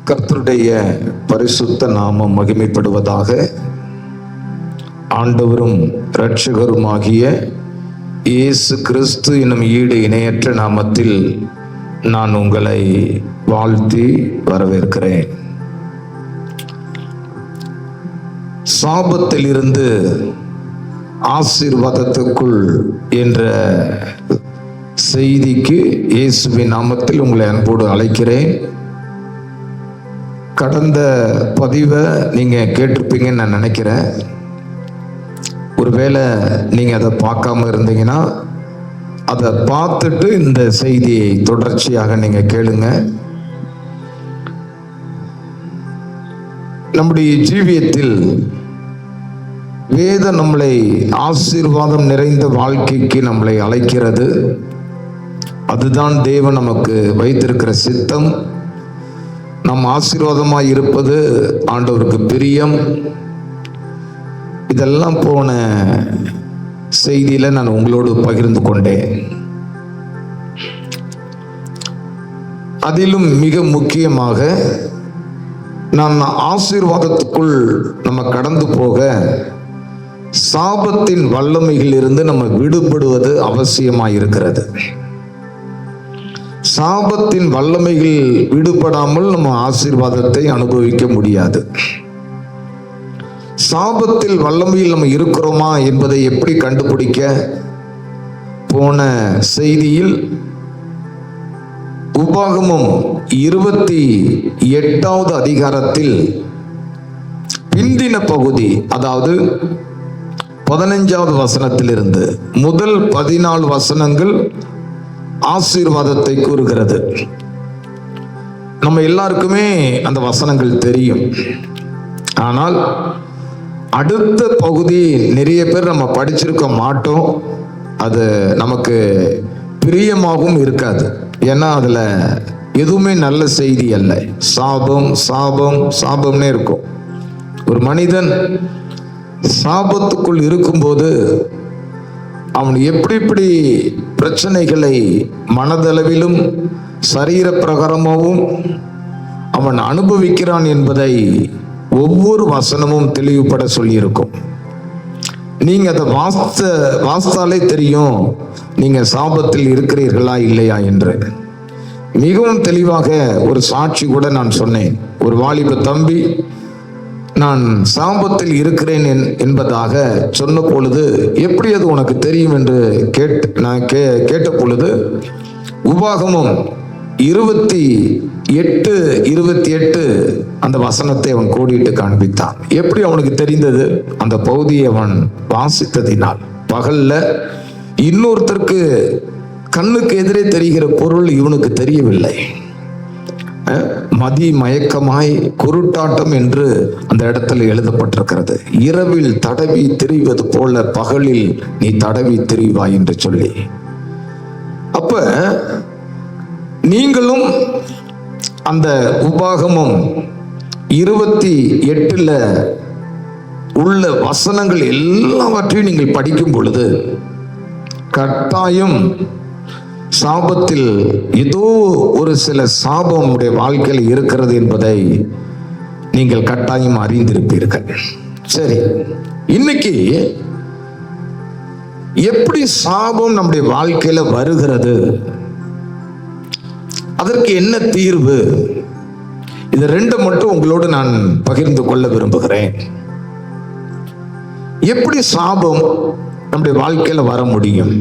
கர்த்தருடைய பரிசுத்த நாமம் மகிமைப்படுவதாக. ஆண்டவரும் இரட்சகருமாகிய இயேசு கிறிஸ்து என்னும் ஈடு இணையற்ற நாமத்தில் நான் உங்களை வாழ்த்தி வரவேற்கிறேன். சாபத்திலிருந்து ஆசீர்வாதத்துக்குள் என்ற செய்திக்கு இயேசுவின் நாமத்தில் உங்களை அன்போடு அழைக்கிறேன். கடந்த பதிவை நீங்கள் கேட்டிருப்பீங்கன்னு நான் நினைக்கிறேன். ஒருவேளை நீங்கள் அதை பார்க்காம இருந்தீங்கன்னா அதை பார்த்துட்டு இந்த செய்தியை தொடர்ச்சியாக நீங்கள் கேளுங்க. நம்முடைய ஜீவியத்தில் வேதம் நம்மளை ஆசீர்வாதம் நிறைந்த வாழ்க்கைக்கு நம்மளை அழைக்கிறது. அதுதான் தேவன் நமக்கு வைத்திருக்கிற சித்தம். நம் ஆசீர்வாதமாய் இருப்பது ஆண்டவருக்கு பிரியம். இதெல்லாம் போன செய்தியில நான் உங்களோடு பகிர்ந்து கொண்டேன். அதிலும் மிக முக்கியமாக நான் ஆசீர்வாதத்துக்குள் நம்ம கடந்து போக சாபத்தின் வல்லமைகளிலிருந்து நம்ம விடுபடுவது அவசியமாய் இருக்கிறது. சாபத்தின் வல்லமைகள் விடுபடாமல் நம்ம ஆசீர்வாதத்தை அனுபவிக்க முடியாது. சாபத்தில் வல்லமையில் நம்ம இருக்கிறோமா என்பதை எப்படி கண்டுபிடிக்க? போன செய்தியில் உபாகமம் 28வது அதிகாரத்தில் பிந்தின பகுதி, அதாவது 15வது வசனத்திலிருந்து முதல் 14 வசனங்கள் ஆசீர்வாதத்தை கூறுகிறது. நம்ம எல்லாருக்குமே அந்த வசனங்கள் தெரியும். ஆனால் அடுத்த பகுதி நிறைய பேர் நம்ம படிச்சிருக்க மாட்டோம். அது நமக்கு பிரியமாகவும் இருக்காது. ஏன்னா அதுல எதுவுமே நல்ல செய்தி அல்ல. சாபம் சாபம் சாபம்னே இருக்கும். ஒரு மனிதன் சாபத்துக்குள் இருக்கும்போது அவன் எப்படி பிரச்சனைகளை மனதளவிலும் சரீர பிரகாரமாகவும் அவன் அனுபவிக்கிறான் என்பதை ஒவ்வொரு வசனமும் தெளிவுபட சொல்லியிருக்கும். நீங்க அதை வாஸ்தாலே தெரியும் நீங்க சாபத்தில் இருக்கிறீர்களா இல்லையா என்று. மிகவும் தெளிவாக ஒரு சாட்சி கூட நான் சொன்னேன். ஒரு வாலிப தம்பி நான் சாபத்தில் இருக்கிறேன் என்பதாக சொன்ன பொழுது, எப்படி அது உனக்கு தெரியும் என்று நான் கேட்ட பொழுது, உபாகமம் 28 அந்த வசனத்தை அவன் கோடிட்டு காண்பித்தான். எப்படி அவனுக்கு தெரிந்தது? அந்த பகுதியை அவன் வாசித்ததினால். பகல்ல இன்னொருத்தருக்கு கண்ணுக்கு எதிரே தெரிகிற பொருள் இவனுக்கு தெரியவில்லை. மதி மயக்கமாய் குருட்டாட்டம் என்று அந்த இடத்துல எழுதப்பட்டிருக்கிறது. இரவில் தடவி திரிவது போல பகலில் நீ தடவி திரிவாய் என்று சொல்லி. அப்ப நீங்களும் அந்த உபாகமம் 28ல உள்ள வசனங்கள் எல்லாவற்றையும் நீங்கள் படிக்கும் பொழுது கட்டாயம் சாபத்தில் ஏதோ ஒரு சில சாபம் உடைய வாழ்க்கையில் இருக்கிறது என்பதை நீங்கள் கட்டாயம் அறிந்திருப்பீர்கள். சரி, இன்னைக்கு எப்படி சாபம் நம்முடைய வாழ்க்கையில வருகிறது, அதற்கு என்ன தீர்வு, இது ரெண்டு மட்டும் உங்களோடு நான் பகிர்ந்து கொள்ள விரும்புகிறேன். எப்படி சாபம் நம்முடைய வாழ்க்கையில வர முடியும்?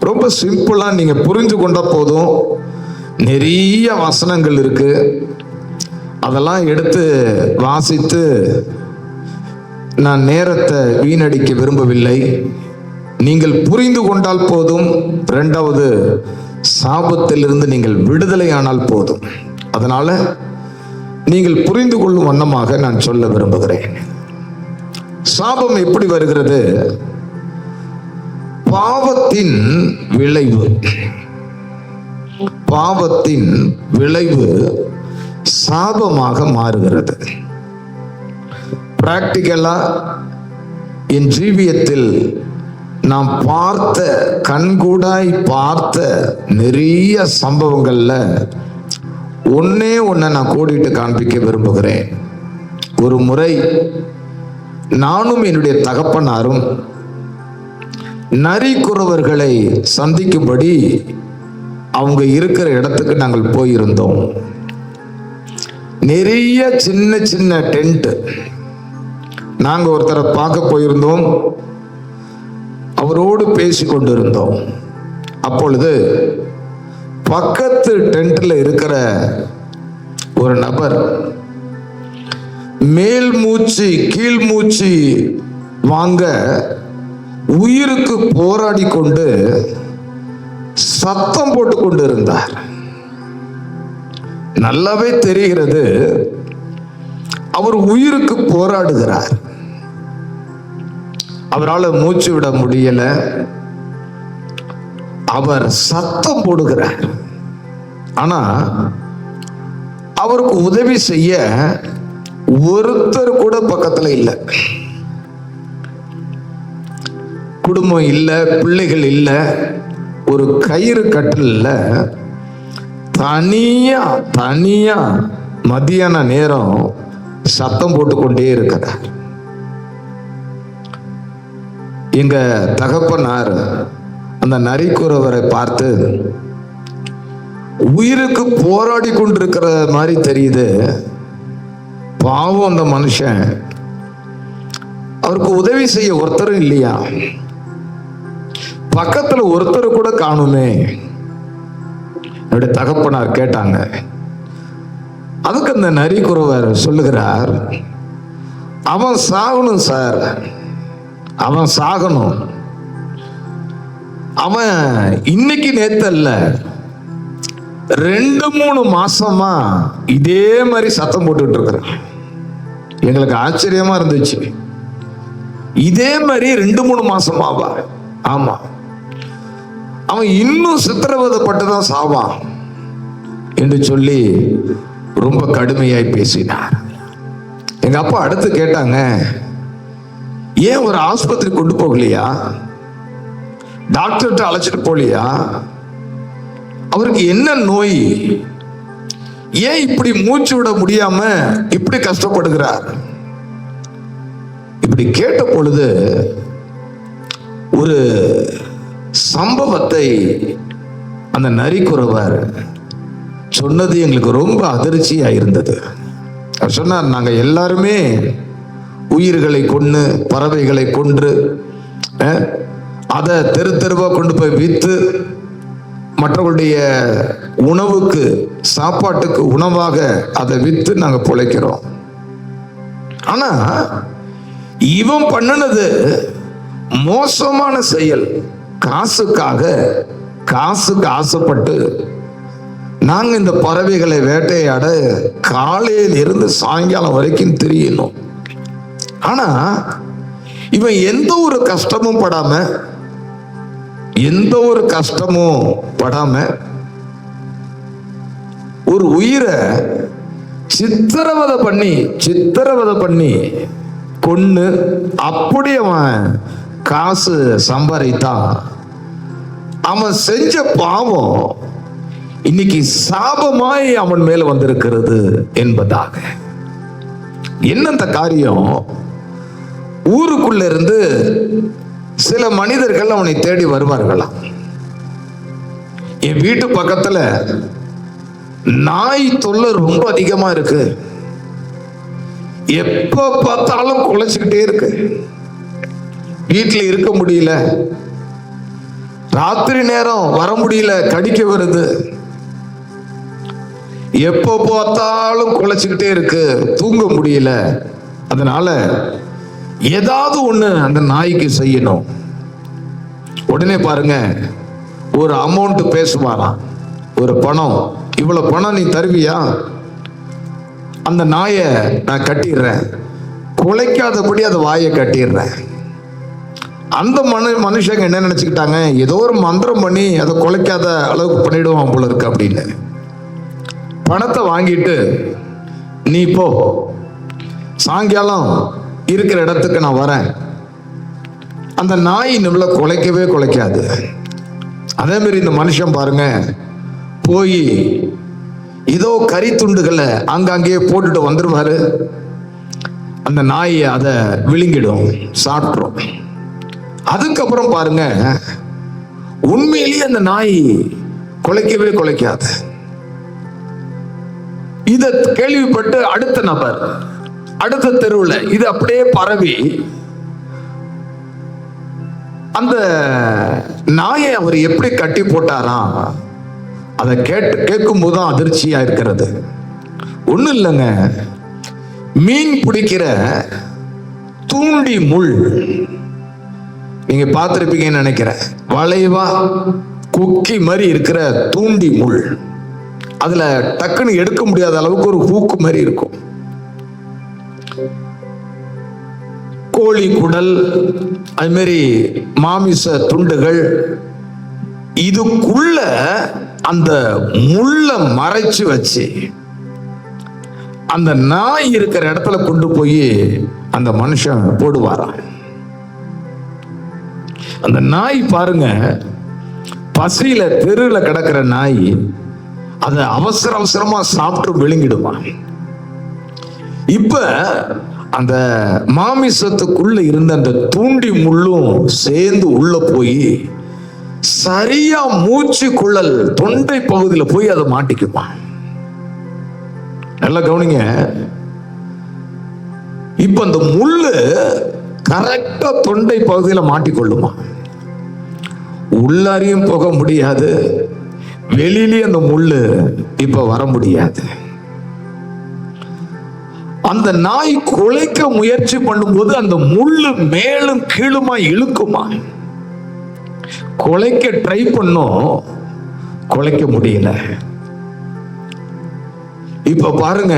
ரொம்ப சிம்பிளா நீங்க புரிஞ்சு கொண்ட போதும். நிறைய வசனங்கள் இருக்கு, அதெல்லாம் எடுத்து வாசித்து நான் நேரத்தை வீணடிக்க விரும்பவில்லை. நீங்கள் புரிந்து கொண்டால் போதும். இரண்டாவது, சாபத்திலிருந்து நீங்கள் விடுதலையானால் போதும். அதனால நீங்கள் புரிந்து கொள்ளும் வண்ணமாக நான் சொல்ல விரும்புகிறேன். சாபம் எப்படி வருகிறது? பாவத்தின் விளைவு. பாவத்தின் விளைவு சாபமாக மாறுகிறது. பிராக்டிகலா என் ஜீவியத்தில் நாம் கண்கூடாய் பார்த்த நிறைய சம்பவங்கள்ல ஒன்னே ஒன்ன நான் கோடிட்டு காண்பிக்க விரும்புகிறேன். ஒரு முறை நானும் என்னுடைய தகப்பனாரும் நரிக்குறவர்களை சந்திக்கும்படி அவங்க இருக்கிற இடத்துக்கு நாங்கள் போயிருந்தோம். நிறைய சின்ன சின்ன டென்ட். நாங்கள் ஒருத்தரை பார்க்க போயிருந்தோம், அவரோடு பேசி கொண்டிருந்தோம். அப்பொழுது பக்கத்து டென்ட்ல இருக்கிற ஒரு நபர் மேல் மூச்சு கீழ் மூச்சு வாங்க உயிருக்கு போராடி கொண்டு சத்தம் போட்டு கொண்டு இருந்தார். நல்லாவே தெரிகிறது அவர் உயிருக்கு போராடுகிறார். அவரால் மூச்சு விட முடியல. அவர் சத்தம் போடுகிறார். ஆனா அவருக்கு உதவி செய்ய ஒருத்தர் கூட பக்கத்துல இல்லை. குடும்பம் இல்லை, பிள்ளைகள் இல்லை, ஒரு கயிறு கட்டில்ல தனியா தனியா மத்தியான நேரம் சத்தம் போட்டுக்கொண்டே இருக்கிறார். எங்க தகப்பனார் அந்த நரிக்குறவரை பார்த்து, உயிருக்கு போராடி கொண்டிருக்கிற மாதிரி தெரியுது, பாவம் அந்த மனுஷன், அவருக்கு உதவி செய்ய ஒருத்தரும் இல்லையா, பக்கத்துல ஒருத்தர் கூட காணுமே. என்னுடைய தகப்பனார் கேட்டாங்க. அதுக்கு அந்த நரிக்குறவர் சொல்லுகிறார், அவன் சாகணும் சார், அவன் சாகணும். அவன் இன்னைக்கு நேத்தல்ல, 2-3 மாசமா இதே மாதிரி சத்தம் போட்டுட்டு இருக்கிறான். எங்களுக்கு ஆச்சரியமா இருந்துச்சு. இதே மாதிரி 2-3 மாசமாவா? ஆமா. அவன் இன்னும் சித்திரவதைப்பட்டு தான் சாவான் என்று சொல்லி ரொம்ப கடுமையாய் பேசினார். எங்க அப்பா அடுத்து கேட்டாங்க, ஏன் ஒரு ஆஸ்பத்திரி கொண்டு போகலையா, டாக்டர்கிட்ட அழைச்சிட்டு போகலையா, அவருக்கு என்ன நோய், ஏன் இப்படி மூச்சு விட முடியாம இப்படி கஷ்டப்படுகிறார்? இப்படி கேட்ட பொழுது ஒரு சம்பவத்தை அந்த நரிக்குறவர் சொன்னது எங்களுக்கு ரொம்ப அதிர்ச்சியா இருந்தது. அவர் சொன்னார், நாங்க எல்லாருமே உயிர்களை கொன்று, பறவைகளை கொன்று, அதை தெரு தெருவா கொண்டு போய் விற்று மற்றவர்களுடைய உணவுக்கு, சாப்பாட்டுக்கு உணவாக அதை விற்று நாங்க பிழைக்கிறோம். ஆனா இவன் பண்ணினது மோசமான செயல். காசுக்கு ஆசைப்பட்டு நாங்க இந்த பறவைகளை வேட்டையாட காலையில் இருந்து சாயங்காலம் வரைக்கும் திரியணும். ஆனா இவன் எந்த ஒரு கஷ்டமும் படாம ஒரு உயிரை சித்திரவதை பண்ணி கொன்னு அப்படி அவன் காசு சம்பாதித்தான். அவன் செஞ்ச பாவம் இன்னைக்கு சாபமாய் அவன் மேல வந்திருக்கிறது என்பதாக. என்ன அந்த காரியம்? ஊருக்குள்ள இருந்து சில மனிதர்கள் அவனை தேடி வருவார்களாம். என் வீட்டு பக்கத்துல நாய் தொல்லை ரொம்ப அதிகமா இருக்கு, எப்ப பார்த்தாலும் குலைச்சுக்கிட்டே இருக்கு, வீட்டுல இருக்க முடியல, ராத்திரி நேரம் வர முடியல, கடிக்க வருது, எப்போ பார்த்தாலும் குலைச்சுக்கிட்டே இருக்கு, தூங்க முடியல. அதனால ஏதாவது ஒண்ணு அந்த நாய்க்கு செய்யணும். உடனே பாருங்க, ஒரு அமௌண்ட் பேசுவாராம், ஒரு பணம், இவ்வளவு பணம் நீ தருவியா, அந்த நாயை நான் கட்டிடுறேன், குலைக்காதபடி அதை வாயை கட்டிடுறேன். அந்த மனுஷங்க என்ன நினைச்சுக்கிட்டாங்க, ஏதோ ஒரு மந்திரம் பண்ணி அதை குலைக்காத அளவுக்கு பண்ணிடுவான் போல இருக்கு அப்படின்னு. பணத்தை வாங்கிட்டு நீ போ, சாயங்காலம் இருக்கிற இடத்துக்கு நான் வரேன். அந்த நாய் நம்மள குலைக்காது. அதே மாதிரி இந்த மனுஷன் பாருங்க, போய் ஏதோ கறி துண்டுகளை அங்கங்கே போட்டுட்டு வந்துருவாரு. அந்த நாய் அதை விழுங்கிடும், சாப்பிட்ரும். அதுக்கப்புறம் பாருங்க, உண்மையிலேயே அந்த நாய் குலைக்கவே குலைக்காது. இத கேள்விப்பட்டு அடுத்த நபர் அடுத்த தெருவில் இது அப்படியே பரவி அந்த நாயை அவர் எப்படி கட்டி போட்டாராம், அதை கேட்கும் போதுதான் அதிர்ச்சியா இருக்கிறது. ஒண்ணு இல்லைங்க, மீன் பிடிக்கிற தூண்டி முள் நீங்க பார்த்திருப்பீங்கன்னு நினைக்கிறேன். வளைவா கொக்கி மாதிரி இருக்கிற தூண்டி முள், அதுல டக்குன்னு எடுக்க முடியாத அளவுக்கு ஒரு ஹூக்கு மாதிரி இருக்கும். கோழி குடல், அது மாதிரி மாமிச துண்டுகள், இதுக்குள்ள அந்த முள்ள மறைச்சு வச்சு அந்த நாய் இருக்கிற இடத்துல கொண்டு போய் அந்த மனுஷன் போடுவாராம். அந்த நாய் பாருங்க, பசியில தெருல கிடக்கிற நாய் அதை அவசர அவசரமா சாப்பிட்டு விழுங்கிடுமா. இப்ப அந்த மாமிசத்துக்குள்ள இருந்த அந்த தூண்டி முள்ளும் சேர்ந்து உள்ள போய் சரியா மூச்சு குழல் தொண்டை பகுதியில் போய் அதை மாட்டிக்குமா. நல்லா கவனிங்க, இப்ப அந்த முள்ளு கரெக்டா தொண்டை பகுதியில் மாட்டிக்கொள்ளுமா. உள்ளாரையும் போக முடியாது, வெளியிலேயே அந்த முள்ளு இப்ப வர முடியாது. அந்த நாய் குலைக்க முயற்சி பண்ணும்போது அந்த முள்ளு மேலும் கீழுமா இழுக்குமா. குலைக்க ட்ரை பண்ணோம், குலைக்க முடியல. இப்ப பாருங்க,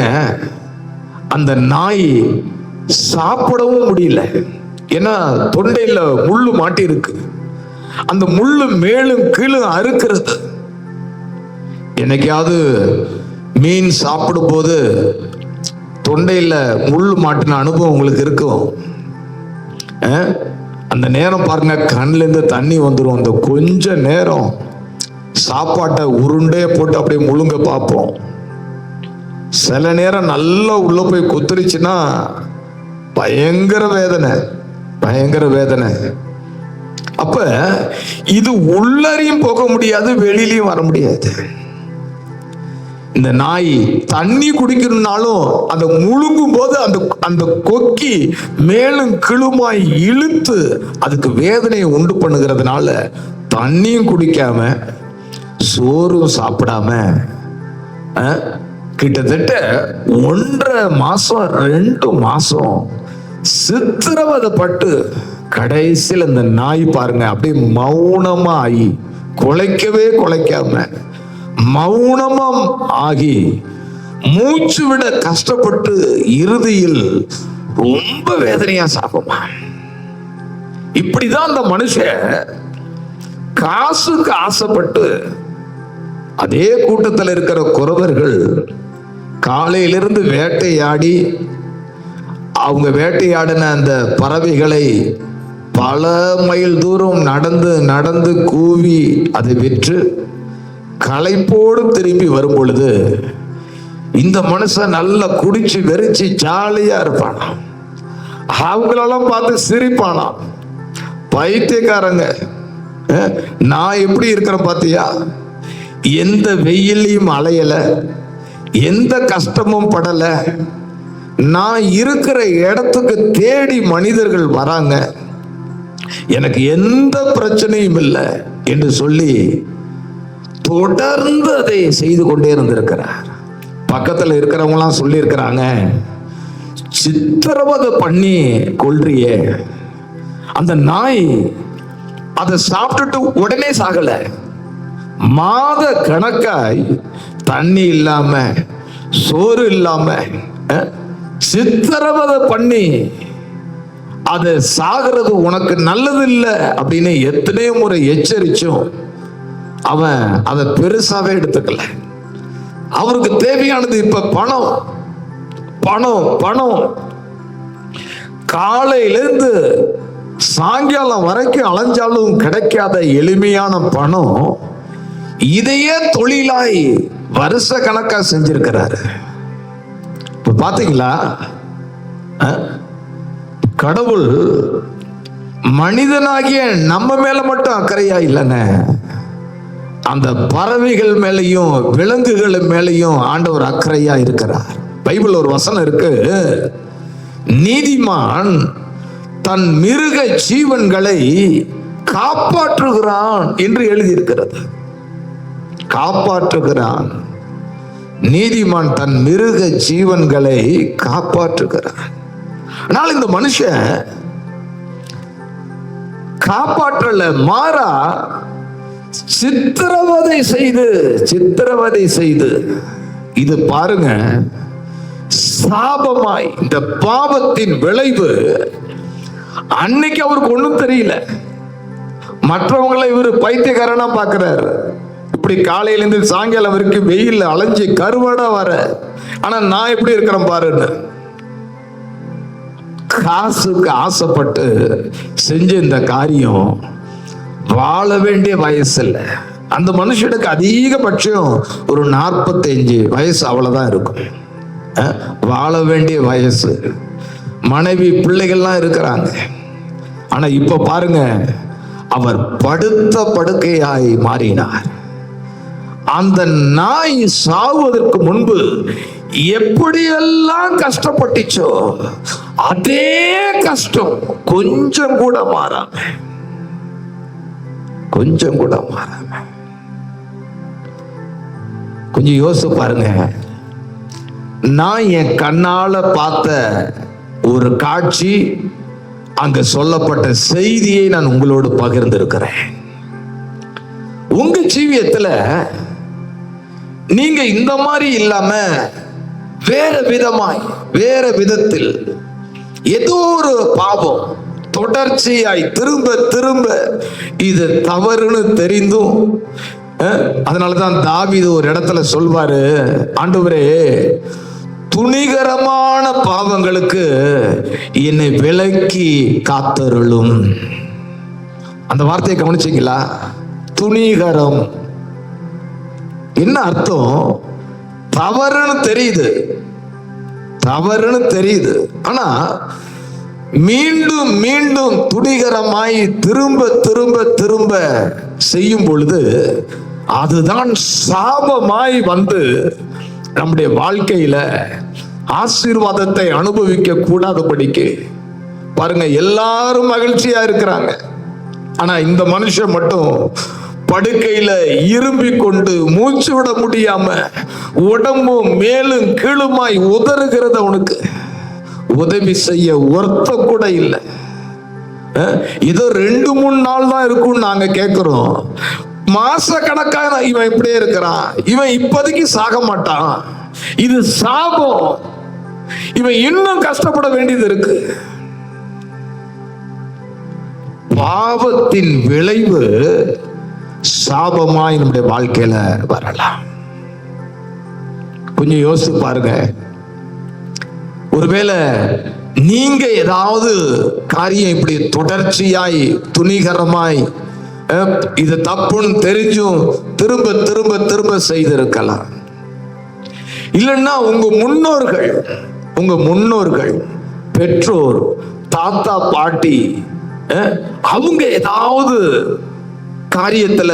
அந்த நாய் சாப்பிடவும் முடியல. ஏன்னா தொண்டையில முள்ளு மாட்டி இருக்கு. அந்த முள்ளு மேலும் கீழும் அறுக்கிறது. என்னைக்காவது மீன் சாப்பிடும் போது தொண்டையில முள்ளு மாட்டின அனுபவம் உங்களுக்கு இருக்கும். அந்த நேரம் பாருங்க, கண்ணுல இருந்து தண்ணி வந்துடும். அந்த கொஞ்ச நேரம் சாப்பாட்டை உருண்டே போட்டு அப்படியே முழுங்க பார்ப்போம். சில நேரம் நல்லா உள்ள போய் குத்துருச்சுன்னா பயங்கர வேதனை, பயங்கர வேதனை. அப்ப இது உள்ளரையும் போக முடியாது, வெளியிலையும் வர முடியாது. இந்த நாய் தண்ணி குடிக்கணும்னாலும் அந்த முழுங்கும் போது அந்த கொக்கி மேலும் கிளுமாய் இழுத்து அதுக்கு வேதனையை உண்டு பண்ணுகிறதுனால தண்ணியும் குடிக்காம சோறும் சாப்பிடாம கிட்டத்தட்ட 1.5 மாசம் 2 மாசம் சித்திரவதைப்பட்டு கடைசியில் இந்த நாய் பாருங்க அப்படியே மௌனமா ஆகி, குலைக்கவே குலைக்காம மௌனமம் ஆகி மூச்சு விட கஷ்டப்பட்டு இறுதியில் ரொம்ப வேதனையா சாகுமா. இப்படிதான் அந்த மனுஷன் காசுக்கு ஆசைப்பட்டு, அதே கூட்டத்தில் இருக்கிற குறவர்கள் காலையிலிருந்து வேட்டையாடி, அவங்க வேட்டையாடின அந்த பறவைகளை பல மைல் தூரம் நடந்து நடந்து கூவி அதை விற்று களைப்போடு திரும்பி வரும் பொழுது இந்த மனுஷன் நல்லா குடிச்சு வெறிச்சு ஜாலியா இருப்பானா. அவங்களெல்லாம் பார்த்து சிரிப்பானா. பைத்தியக்காரங்க, நான் எப்படி இருக்கிறேன் பாத்தியா, எந்த வெயிலையும் அலையல, எந்த கஷ்டமும் படல, நான் இருக்கிற இடத்துக்கு தேடி மனிதர்கள் வராங்க, எனக்கு எந்த பிரச்சனையும் இல்லை என்று சொல்லி தொடர்ந்து அதை செய்து கொண்டே இருந்திருக்கிறார். பக்கத்தில் இருக்கிறவங்களாம் சொல்லி இருக்கிறாங்க, சித்திரவதை பண்ணி கொல்றியே. அந்த நாய் அதை சாப்பிட்டுட்டு உடனே சாகல, மாத கணக்காய் தண்ணி இல்லாம சோறு இல்லாம சித்திரவதை பண்ணி அதை சாகிறது உனக்கு நல்லது இல்லை அப்படின்னு எத்தனையோ முறை எச்சரிச்சும் அவன் அதை பெருசாவே எடுத்துக்கல. அவருக்கு தேவையானது இப்ப பணம் பணம் பணம். காலையிலிருந்து சாயங்காலம் வரைக்கும் அலைஞ்சாலும் கிடைக்காத எளிமையான பணம், இதையே தொழிலாய் வருஷ கணக்கா செஞ்சிருக்கிறாரு. இப்ப பாத்தீங்களா, கடவுள் மனிதனாகிய நம்ம மேல மட்டும் அக்கறையா இல்லைன்னு, அந்த பறவைகள் மேலையும் விலங்குகள் மேலையும் ஆண்டவர் அக்கறையா இருக்கிறார். பைபிள் ஒரு வசனம் இருக்கு, நீதிமான் தன் மிருக ஜீவன்களை காப்பாற்றுகிறான் என்று எழுதியிருக்கிறது. காப்பாற்றுகிறான், நீதிமான் தன் மிருக ஜீவன்களை காப்பாற்றுகிறான். ஆனால் இந்த மனுஷன் காப்பாற்றல, மாறா சித்திரவதை செய்து இது பாருங்க, சாபமாய் இந்த பாவத்தின் விளைவு. அன்னைக்கு அவருக்கு ஒண்ணும் தெரியல, மற்றவங்களை இவர் பைத்தியக்காரனா பாக்குறாரு. இப்படி காலையிலிருந்து சாயங்காலம் வரைக்கும் வெயில் அலைஞ்சு கருவாடா வர, ஆனா நான் எப்படி இருக்கிறேன் பாருன்னு, காசுக்கு ஆசைப்பட்டு செஞ்ச இந்த காரியம் வாழ வேண்டிய வயசு இல்லை. அந்த மனுஷனுக்கு அதிகபட்சம் ஒரு 45 வயசு அவ்வளவுதான் இருக்கும். வாழ வேண்டிய வயசு, மனைவி பிள்ளைகள்லாம் இருக்கிறாங்க. ஆனா இப்ப பாருங்க, அவர் படுத்த படுக்கையாய் மாறினார். அந்த நாய் சாவதற்கு முன்பு எப்படியெல்லாம் கஷ்டப்பட்டுச்சோ அதே கஷ்டம் கொஞ்சம் கூட மாறாம, கொஞ்சம் யோசிச்சு பாருங்க. நான் என் கண்ணால பார்த்த ஒரு காட்சி, அங்க சொல்லப்பட்ட செய்தியை நான் உங்களோடு பகிர்ந்திருக்கிறேன். உங்க ஜீவியத்துல நீங்க இந்த மாதிரி இல்லாம வேற விதத்தில் ஏதோ ஒரு பாவம் தொடர்ச்சியாய் திரும்ப இது தவறுன்னு தெரிந்தும், அதனாலதான் தாவீது ஒரு இடத்துல சொல்வாரு, ஆண்டவரே துணிகரமான பாவங்களுக்கு என்னை விலக்கி காத்தருளும். அந்த வார்த்தையை கவனிச்சீங்களா? துணிகரம் என்ன அர்த்தம்? தவறுன்னு தெரியுது, ஆனா மீண்டும் மீண்டும் துணிகரமாய் திரும்ப செய்யும் பொழுது அதுதான் சாபமாய் வந்து நம்முடைய வாழ்க்கையில ஆசீர்வாதத்தை அனுபவிக்க கூடாதபடிக்கு. பாருங்க, எல்லாரும் மகிழ்ச்சியா இருக்கிறாங்க, ஆனா இந்த மனுஷன் மட்டும் படுக்கையில இரும்பி கொண்டு மூச்சு விட முடியாம உடம்பும் மேலும் கீழுமாய் உதறுகிறது. அவனுக்கு உதவி செய்ய ஒருத்த கூட இல்லை. இதோ 2-3 நாள் தான் இருக்கும் நாங்க கேட்கிறோம், மாச கணக்காக இவன் இப்படியே இருக்கிறான், இவன் இப்போதைக்கு சாக மாட்டான், இது சாபம், இவன் இன்னும் கஷ்டப்பட வேண்டியது இருக்கு. பாவத்தின் விளைவு சாபமாய் நம்முடைய வாழ்க்கையில வரலாம். கொஞ்சம் யோசிச்சு பாருங்க. ஒருவேளை நீங்க ஏதாவது காரியம் இப்படி தொடர்ச்சியாய் துணிகரமாய் இது தப்புன்னு தெரிஞ்சும் திரும்ப செய்திருக்கலாம். இல்லைன்னா உங்க முன்னோர்கள் பெற்றோர் தாத்தா பாட்டி அவங்க ஏதாவது காரியத்துல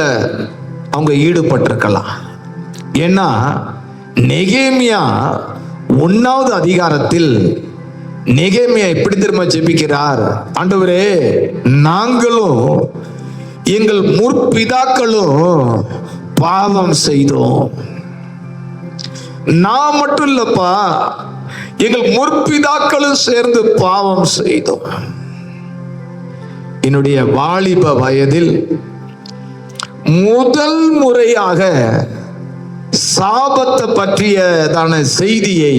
அவங்க ஈடுபட்டிருக்கலாம். ஏன்னா நெகேமியா 1வது அதிகாரத்தில் நெகேமியா எப்படி திரும்ப ஜெபிக்கிறார், ஆண்டவரே நாங்களும் எங்கள் முற்பிதாக்களும் பாவம் செய்தோம். நான் மட்டும் இல்லப்பா, எங்கள் முற்பிதாக்களும் சேர்ந்து பாவம் செய்தோம். என்னுடைய வாலிப வயதில் முதல் முறையாக சாபத்தை பற்றியதான செய்தியை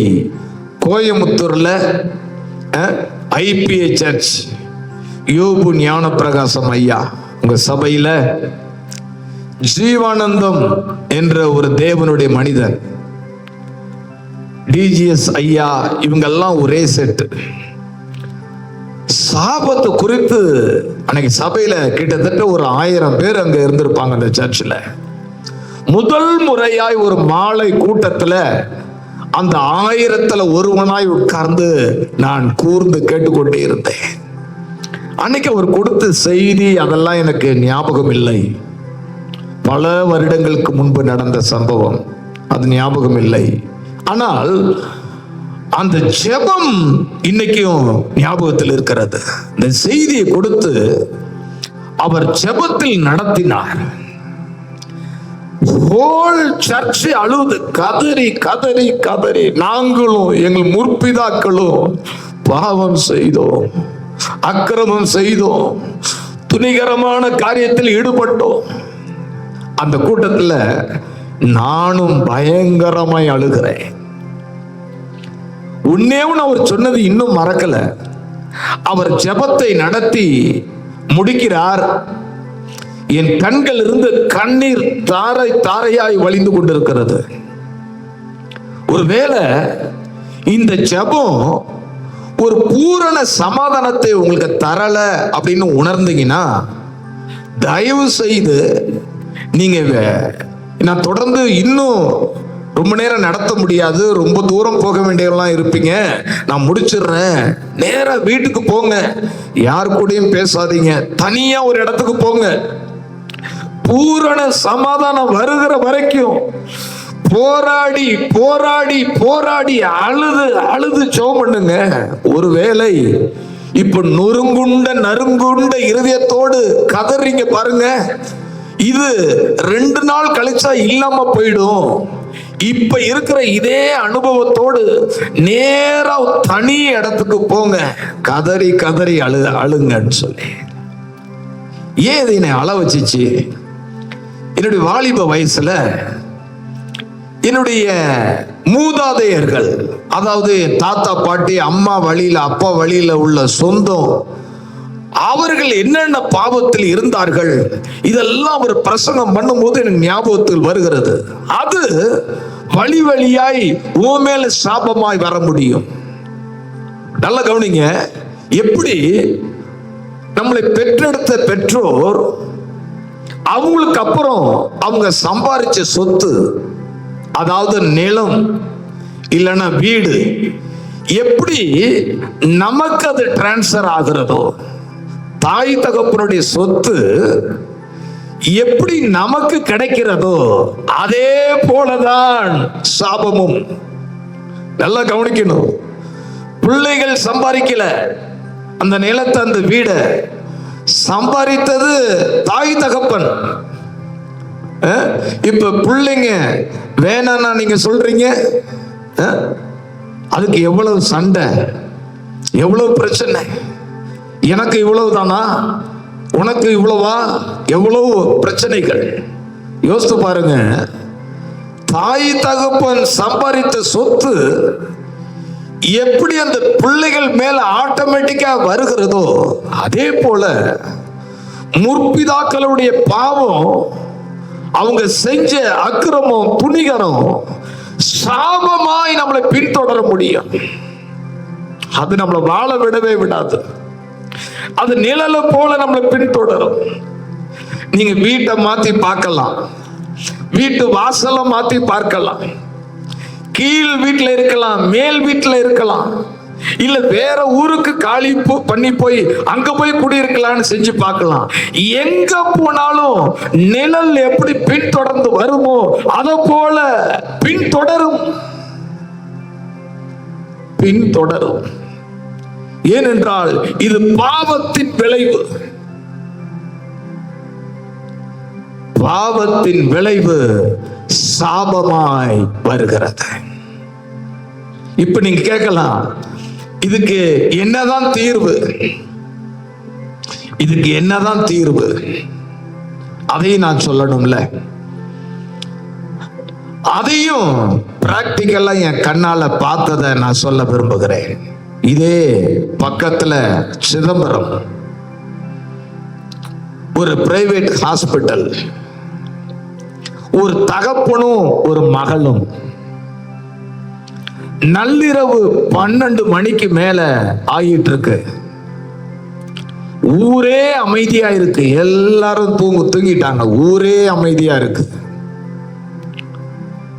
கோயமுத்தூர்ல ஐபிஏ சர்ச் யோபு ஞான பிரகாசம் ஐயா உங்க சபையில ஜீவானந்தம் என்ற ஒரு தேவனுடைய மனிதர், டிஜிஎஸ் ஐயா, இவங்கெல்லாம் ஒரே செட்டு. சாபத்தை குறித்து அன்னைக்கு சபையில கிட்டத்தட்ட ஒரு 1000 பேர் அங்க இருந்திருப்பாங்க. அந்த சர்ச்சில் முதல் முறையாய் ஒரு மாலை கூட்டத்துல அந்த 1000ல் ஒருவனாய் உட்கார்ந்து நான் கூர்ந்து கேட்டுக்கொண்டே இருந்தேன். அன்னைக்கு அவர் கொடுத்த செய்தி அதெல்லாம் எனக்கு ஞாபகம் இல்லை. பல வருடங்களுக்கு முன்பு நடந்த சம்பவம், அது ஞாபகம் இல்லை. ஆனால் அந்த ஜெபம் இன்னைக்கும் ஞாபகத்தில் இருக்கிறது. இந்த செய்தியை கொடுத்து அவர் ஜெபத்தில் நடத்தினார். ஹோல் சர்ச் அழுது கதறி கதறி கதறி, நாங்களும் எங்கள் முற்பிதாக்களும் பாவம் செய்தோம், அக்கிரமம் செய்தோம், துணிகரமான காரியத்தில் ஈடுபட்டோம். அந்த கூட்டத்தில் நானும் பயங்கரமாய் அழுகிறேன். உன்னேவும் அவர் சொன்னது இன்னும் மறக்கல. அவர் ஜெபத்தை நடத்தி முடிக்கிறார். என் கண்கள் இருந்து கண்ணீர் தாரை தாரையாய் வழிந்து கொண்டிருக்கிறது. ஒருவேளை இந்த ஜெபம் ஒரு பூரண சமாதானத்தை உங்களுக்கு தரல அப்படின்னு உணர்ந்தீங்கன்னா, தயவு செய்து நீங்க, நான் தொடர்ந்து இன்னும் ரொம்ப நேரம் நடத்த முடியாது, ரொம்ப தூரம் போக வேண்டியவெல்லாம் இருப்பீங்க, நான் முடிச்சிடுறேன், நேரா வீட்டுக்கு போங்க, யார் கூடயும் பேசாதீங்க, தனியா ஒரு இடத்துக்கு போங்க, பூரண சமாதானம் வருகிற வரைக்கும் போராடி போராடி போராடி அழுது அழுது ஜெபம் பண்ணுங்க. ஒருவேளை இப்ப நறுங்குண்ட இருதயத்தோடு கதறீங்க பாருங்க, இது 2 நாள் கழிச்சா இல்லாம போயிடும். இப்ப இருக்கிற இதே அனுபவத்தோடு நேரா தனி இடத்துக்கு போங்க, கதறி கதறி அழுங்கன்னு சொல்லி. ஏன் இதை என்னை அழ வச்சிச்சு? என்னுடைய வாலிப வயசுல என்னுடைய மூதாதையர்கள், அதாவது தாத்தா பாட்டி அம்மா வழியில அப்பா வழியில உள்ள சொந்தம், அவர்கள் என்னென்ன பாவத்தில் இருந்தார்கள், இதெல்லாம் அவர் பிரசங்கம் பண்ணும்போது எனக்கு ஞாபகத்தில் வருகிறது. அது வழி வழியாய் உன் மேல சாபமாய் வர முடியும். நல்ல கவனிங்க, எப்படி நம்மளை பெற்றெடுத்த பெற்றோர் அவங்களுக்கு அப்புறம் அவங்க சம்பாதிச்ச சொத்து, அதாவது நிலம் இல்லைன்னா வீடு, எப்படி நமக்கு அது டிரான்ஸ்பர் ஆகிறதோ, தாய் தகப்பனுடைய சொத்து எப்படி நமக்கு கிடைக்கிறதோ அதே போலதான் சாபமும். நல்லா கவனிக்கணும். பிள்ளைகள் சம்பாதிக்கல அந்த நிலத்தை, அந்த வீடை, சம்பாதித்தது தாய் தகப்பன். இப்ப பிள்ளைங்க வேணான்னா நீங்க சொல்றீங்க, அதுக்கு எவ்வளவு சண்டை, எவ்வளவு பிரச்சனை. எனக்கு இவ்வளவு தானா, உனக்கு இவ்வளவா, எவ்வளவு பிரச்சனைகள். யோசித்து பாருங்க. தாய் தகப்பன் சம்பாதித்த சொத்து எப்படி அந்த பிள்ளைகள் மேல ஆட்டோமேட்டிக்கா வருகிறதோ, அதே போல முற்பிதாக்களுடைய பாவம், அவங்க செஞ்ச அக்கிரமம், துணிகரம் சாபமாய் நம்மளை பின்தொடர முடியும். அது நம்மளை வாழ விடவே விடாது. அது நிழலை போல நம்மளை பின்தொடரும். நீங்க வீட்டை மாத்தி பார்க்கலாம், வீட்டு வாசலை மாத்தி பார்க்கலாம், கீழ் வீட்டுல இருக்கலாம், மேல் வீட்டுல இருக்கலாம், இல்ல வேற ஊருக்கு காலி பண்ணி போய் அங்க போய் குடியிருக்கலாம்னு செஞ்சு பார்க்கலாம். எங்க போனாலும் நிழல் எப்படி பின்தொடர்ந்து வருமோ அத போல பின்தொடரும். ஏனென்றால் இது பாவத்தின் விளைவு. பாவத்தின் விளைவு சாபமாய் வருகிறது. இப்ப நீங்க கேட்கலாம், இதுக்கு என்னதான் தீர்வு? இதுக்கு என்னதான் தீர்வு? அதையும் நான் சொல்லணும்ல. அதையும் பிராக்டிக்கலா என் கண்ணால பார்த்ததை நான் சொல்ல விரும்புகிறேன். இதே பக்கத்துல சிதம்பரம் ஒரு பிரைவேட் ஹாஸ்பிட்டல், ஒரு தகப்பனும் ஒரு மகளும் நள்ளிரவு 12 மணிக்கு மேல ஆகிட்டு இருக்கு. ஊரே அமைதியா இருக்கு, எல்லாரும் தூங்கிட்டாங்க, ஊரே அமைதியா இருக்கு.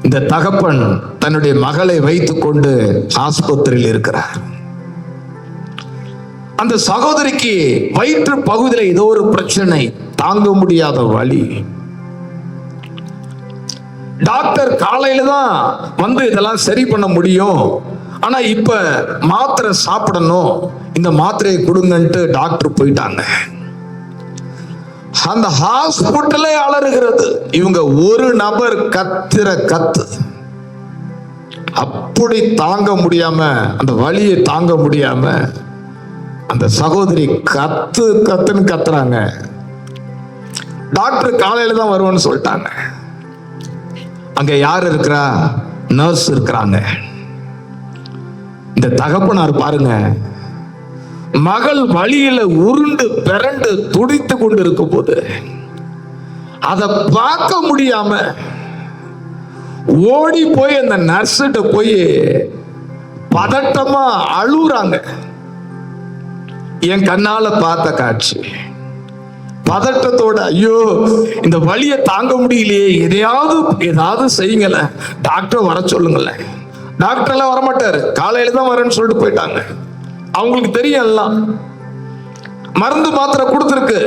இந்த தகப்பன் தன்னுடைய மகளை வைத்துக் கொண்டு ஆஸ்பத்திரியில் இருக்கிறார். அந்த சகோதரிக்கு வயிற்று பகுதியில் ஏதோ ஒரு பிரச்சனை, தாங்க முடியாத வலி. டாக்டர் காலையில தான் வந்து இதெல்லாம் சரி பண்ண முடியும், ஆனா இப்ப மாத்திரை சாப்பிடணும், இந்த மாத்திரையை கொடுங்கன்ட்டு டாக்டர் போயிட்டாங்க. அந்த ஹாஸ்பிட்டலே அலறுகிறது. இவங்க ஒரு நபர் கத்துற கத்து, அப்படி தாங்க முடியாம, அந்த வலியை தாங்க முடியாம அந்த சகோதரி கத்து கத்துன்னு கத்துறாங்க. டாக்டர் காலையில தான் வருவோன்னு சொல்லிட்டாங்க. அங்க யார் இருக்கிறா? நர்ஸ் இருக்கிறாங்க. இந்த தகப்பனார் பாருங்க, மகள் வழியில உருண்டு பிறண்டு துடித்து கொண்டு இருக்கும் போது அதை பார்க்க முடியாம ஓடி போய் அந்த நர்ஸ்கிட்ட போய் பதட்டமா அழுறாங்க. என் கண்ணால பார்த்த காட்சி. பதட்டத்தோட, ஐயோ இந்த வலியை தாங்க முடியலையே, ஏதாவது செய்யுங்கள, டாக்டர் வர சொல்லுங்கள. டாக்டர் எல்லாம் வரமாட்டாரு, காலையில தான் வரேன்னு சொல்லிட்டு போயிட்டாங்க. அவங்களுக்கு தெரியும் எல்லாம். மருந்து மாத்திரை கொடுத்துருக்கு,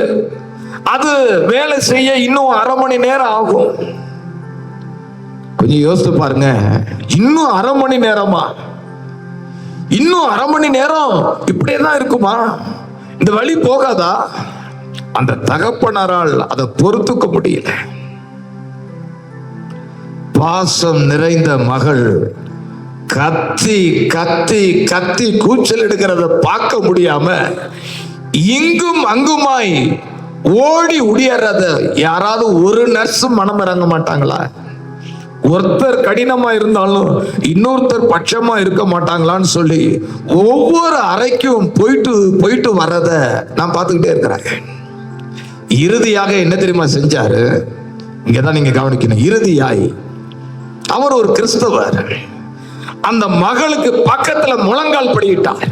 அது வேலை செய்ய இன்னும் 1/2 மணி நேரம் ஆகும். கொஞ்சம் யோசித்து பாருங்க, இன்னும் 1/2 மணி நேரமா? இன்னும் 1/2 மணி நேரம் இப்படியே தான் இருக்குமா? இந்த வலி போகாதா? அந்த தகப்பனாரால் அதை பொறுத்துக்க முடியல. பாசம் நிறைந்த மகள் கத்தி கத்தி கத்தி கூச்சல் எடுக்கிறத பார்க்க முடியாம இங்கும் அங்குமாய் ஓடி உடையறத யாராவது ஒரு நர்ஸ் மனம் இறங்க மாட்டாங்களா? ஒருத்தர் கடினமா இருந்தாலும் இன்னொருத்தர் பட்சமா இருக்க மாட்டாங்களான்னு சொல்லி ஒவ்வொரு அறைக்கும் போயிட்டு போயிட்டு வர்றத நான் பார்த்துக்கிட்டே இருக்கிறேன். இறுதியாக என்ன தெரியுமா செஞ்சாரு? இங்கதான் நீங்க கவனிக்கணும். இறுதியாய் அவர் ஒரு கிறிஸ்தவர், அந்த மகளுக்கு பக்கத்துல முழங்கால் படியிட்டார்.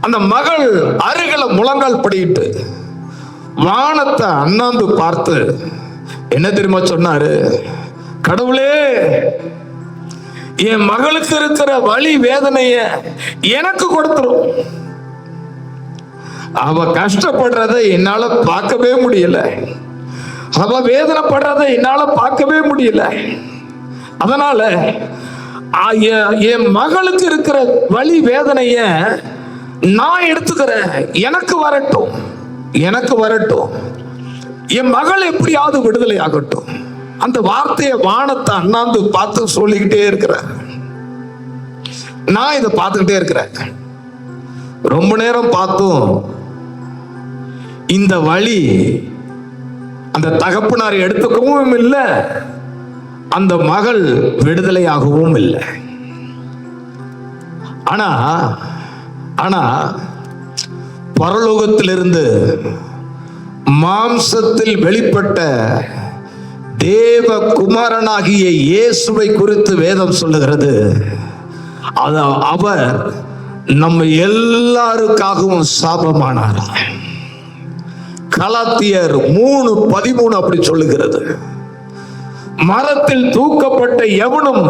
அந்த மகள் அருகில முழங்கால் படியிட்டு வானத்தை அண்ணாந்து பார்த்து என்ன தெரியுமா சொன்னாரு? கடவுளே, என் மகளுக்கு இருக்கிற வலி வேதனைய எனக்கு கொடுத்துரும். அவ கஷ்டப்படுறத என்னால பார்க்கவே முடியல, அவ வேதனைப்படுறத என்னால பார்க்கவே முடியல. அதனால என் மகளுக்கு இருக்கிற வலி வேதனைய நான் எடுத்துக்கிறேன், எனக்கு வரட்டும், எனக்கு வரட்டும், என் மகள் எப்படியாவது விடுதலை ஆகட்டும். அந்த வார்த்தையை வானத்தை அண்ணாந்து பார்த்து சொல்லிக்கிட்டே இருக்கிறேன். நான் இதை பார்த்துக்கிட்டே இருக்கிறேன். ரொம்ப நேரம் பார்த்தும் இந்த வழி அந்த தகப்பனார் எடுத்துக்கவும் இல்லை, அந்த மகள் விடுதலையாகவும் இல்லை. ஆனா ஆனா பரலோகத்திலிருந்து மாம்சத்தில் வெளிப்பட்ட தேவ குமாரனாகிய இயேசுவை குறித்து வேதம் சொல்லுகிறது. அவர் நம்ம எல்லாருக்காகவும் சாபமானார். கலாத்தியர் 3:13 அப்படி சொல்லுகிறது. மரத்தில் தூக்கப்பட்ட எவனும்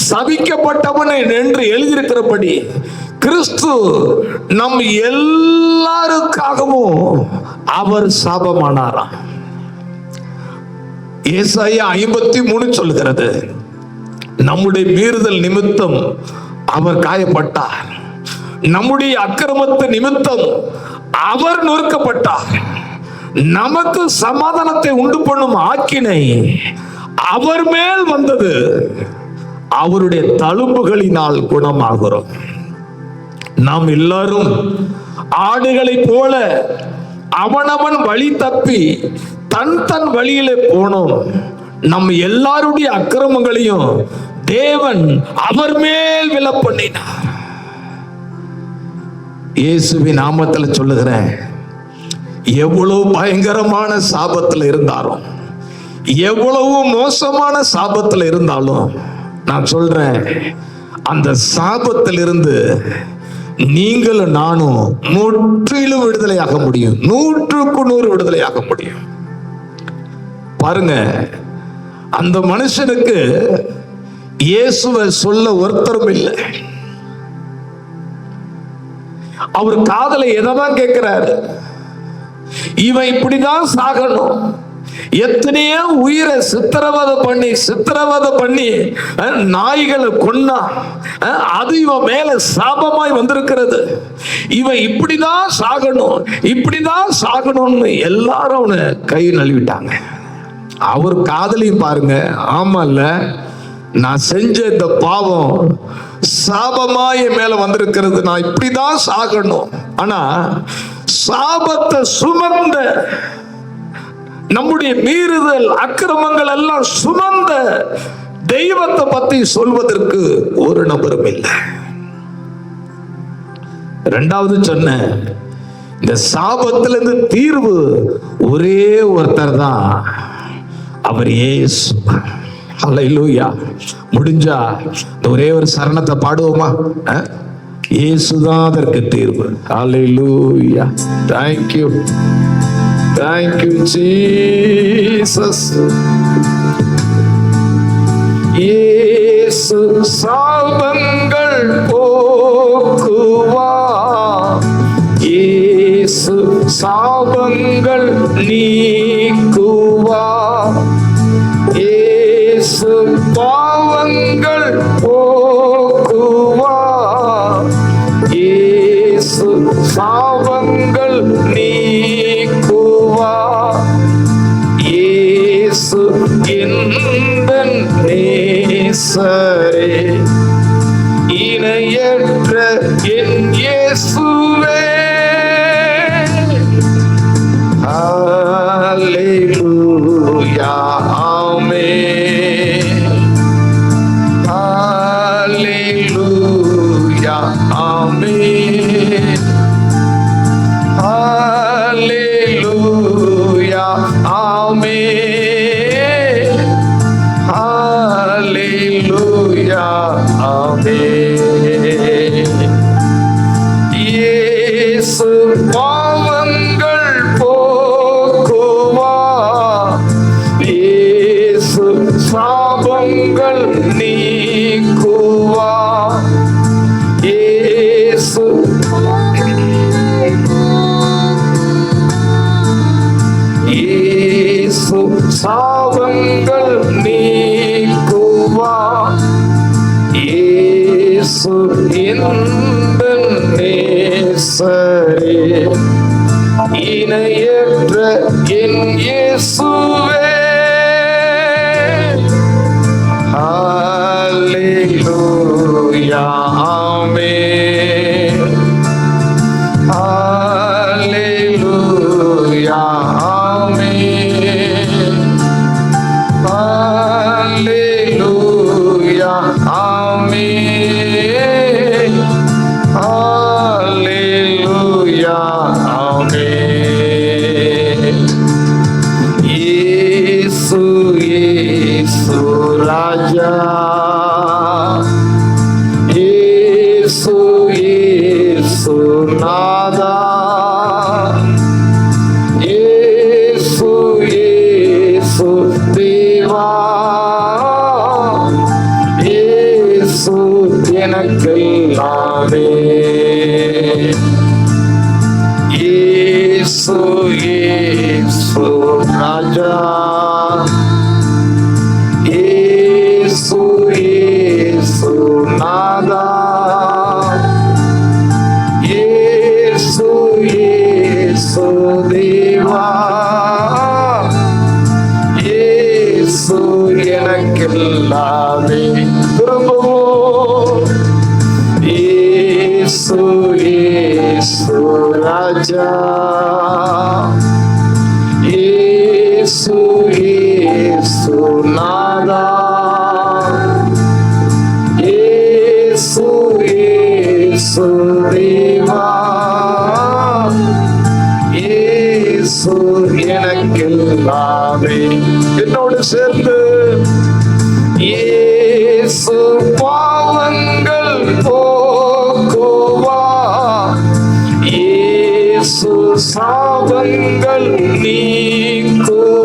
சபிக்கப்பட்டவன் என்று எழுதியிருக்கிறபடி கிறிஸ்து நம் எல்லாருக்காகவும் அவர் சாபமானாராம். ஏசாயா 53 சொல்லுகிறது, நம்முடைய மீறுதல் நிமித்தம் அவர் காயப்பட்டார், நம்முடைய அக்கிரமத்து நிமித்தம் அவர் நொறுக்கப்பட்டார், நமக்கு சமாதானத்தை உண்டு பண்ணும் ஆக்கினை அவர் மேல் வந்தது, அவருடைய தழும்புகளினால் குணமாகிறோம். நாம் எல்லாரும் ஆடுகளை போல அவனவன் வழி தப்பி தன் தன் வழியிலே போனோம். நம் எல்லாருடைய அக்கிரமங்களையும் தேவன் அவர் மேல் விழ பண்ணினார். இயேசுவின் நாமத்துல சொல்லுகிறேன், எவ்வளவு பயங்கரமான சாபத்தில் இருந்தாலும், எவ்வளவு மோசமான சாபத்தில் இருந்தாலும், நான் சொல்றேன், அந்த சாபத்தில் இருந்து நீங்களும் நானும் முற்றிலும் விடுதலையாக முடியும். 100% விடுதலையாக முடியும். பாருங்க, அந்த மனுஷனுக்கு இயேசுவை சொல்ல ஒருத்தரும் இல்லை. அவர் காதுல எதைதான் கேட்கிறாரு? இவன் இப்படிதான் சாகணும். எத்தனையோ உயிரை சித்திரவதை பண்ணி நாய்களை கொன்னா, அது இவன் மேல சாபமாய் வந்திருக்கிறது. இவன் இப்படிதான் சாகணும்னு எல்லாரும் அவனை கை நழுவிட்டாங்க. அவர் காதலையும் பாருங்க, ஆமால நான் செஞ்ச இந்த பாவம் சாபமா என் மேல வந்திருக்கிறது, நான் இப்படிதான் சாகணும். ஆனா சாபத்தை சுமந்த, நம்முடைய மீறுதல் அக்கிரமங்கள் எல்லாம் சுமந்த தெய்வத்தை பத்தி சொல்வதற்கு ஒரு நபரும் இல்லை. இரண்டாவது சொன்ன இந்த சாபத்திலிருந்து தீர்வு ஒரே ஒருத்தர் தான், அவர் இயேசு. ஹல்லேலூயா. முடிஞ்சா இந்த ஒரே ஒரு சரணத்தை பாடுவோமா? இயேசுதான் அதற்கு தீர்வு. ஹல்லேலூயா. Thank you Jesus. இயேசு சாபங்கள் போக்குவார், இயேசு சாபங்கள் நீக்குவார், இயேசு பாவங்கள் போக்குவார், இயேசு சாபங்கள் நீக்குவார், இயேசு எந்தன் நேசரே, இணையற்ற என் இயேசுவே. ஹல்லேலூயா. ஆமென். ஹல்லேலூயா. ஆமென். ஹல்லேலூயா. ஆமென். ஹல்லேலூயா. ஆமென். இயேசு பாவங்கள் போக்குவார், இயேசு சாபங்கள் நீக்குவார், இயேசு இயேசு சாபங்கள் நீக்குவார், இயேசு எந்தன் நேசரே, இணையற்ற என் இயேசுவே. ஹல்லேலூயா. ஆமென். ஹல்லேலூயா. ஆமென். ஹல்லேலூயா. ஆமென். ஹல்லேலூயா. ஆமென். இயேசு இயேசு ராஜா, இயேசு இயேசு நாதா, இயேசு இயேசு தேவா, இயேசு எனக்கெல்லாமே, இயேசு இயேசு ராஜா, இயேசு இயேசு நாதா, இயேசு இயேசு தேவா, இயேசு எனக்கெல்லாமே. திரும்பவும் இயேசு இயேசு ராஜா, இயேசு இயேசு நாதா, இயேசு இயேசு தேவா, இயேசு எனக்கெல்லாமே. என்னோடு சேர்ந்து இயேசு பாவங்கள் போக்குவார், இயேசு சாபங்கள் நீக்குவார்,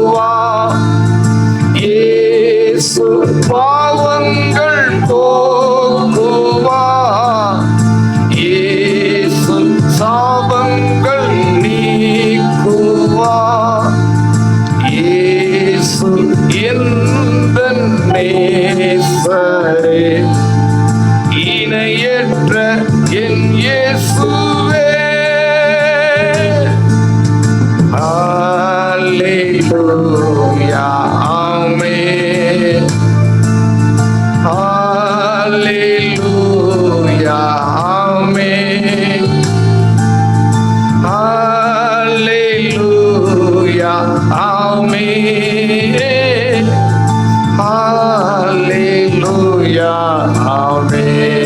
இயேசு இணையற்ற என் இயேசுவே. ஹல்லேலூயா ஆமென். ஹல்லேலூயா ஆமென். ஹல்லேலூயா ஆமென். ஹல்லேலூயா ஆமென்.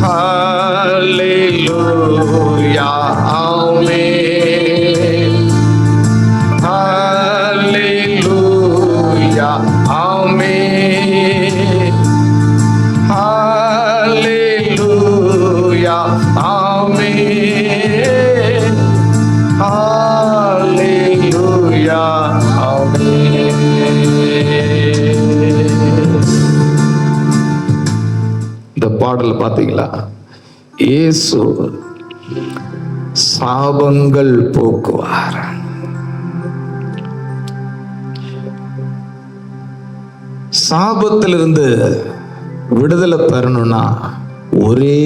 ஹல்லேலூயா ஆமென். ஹல்லேலூயா ஆமென். ஹல்லேலூயா ஆமென். ஹல்லேலூயா ஆமென். இந்த பாடல் பார்த்தீங்களா? இயேசு சாபங்கள் போக்குவார். சாபத்திலிருந்து விடுதலை பெறணும்னா ஒரே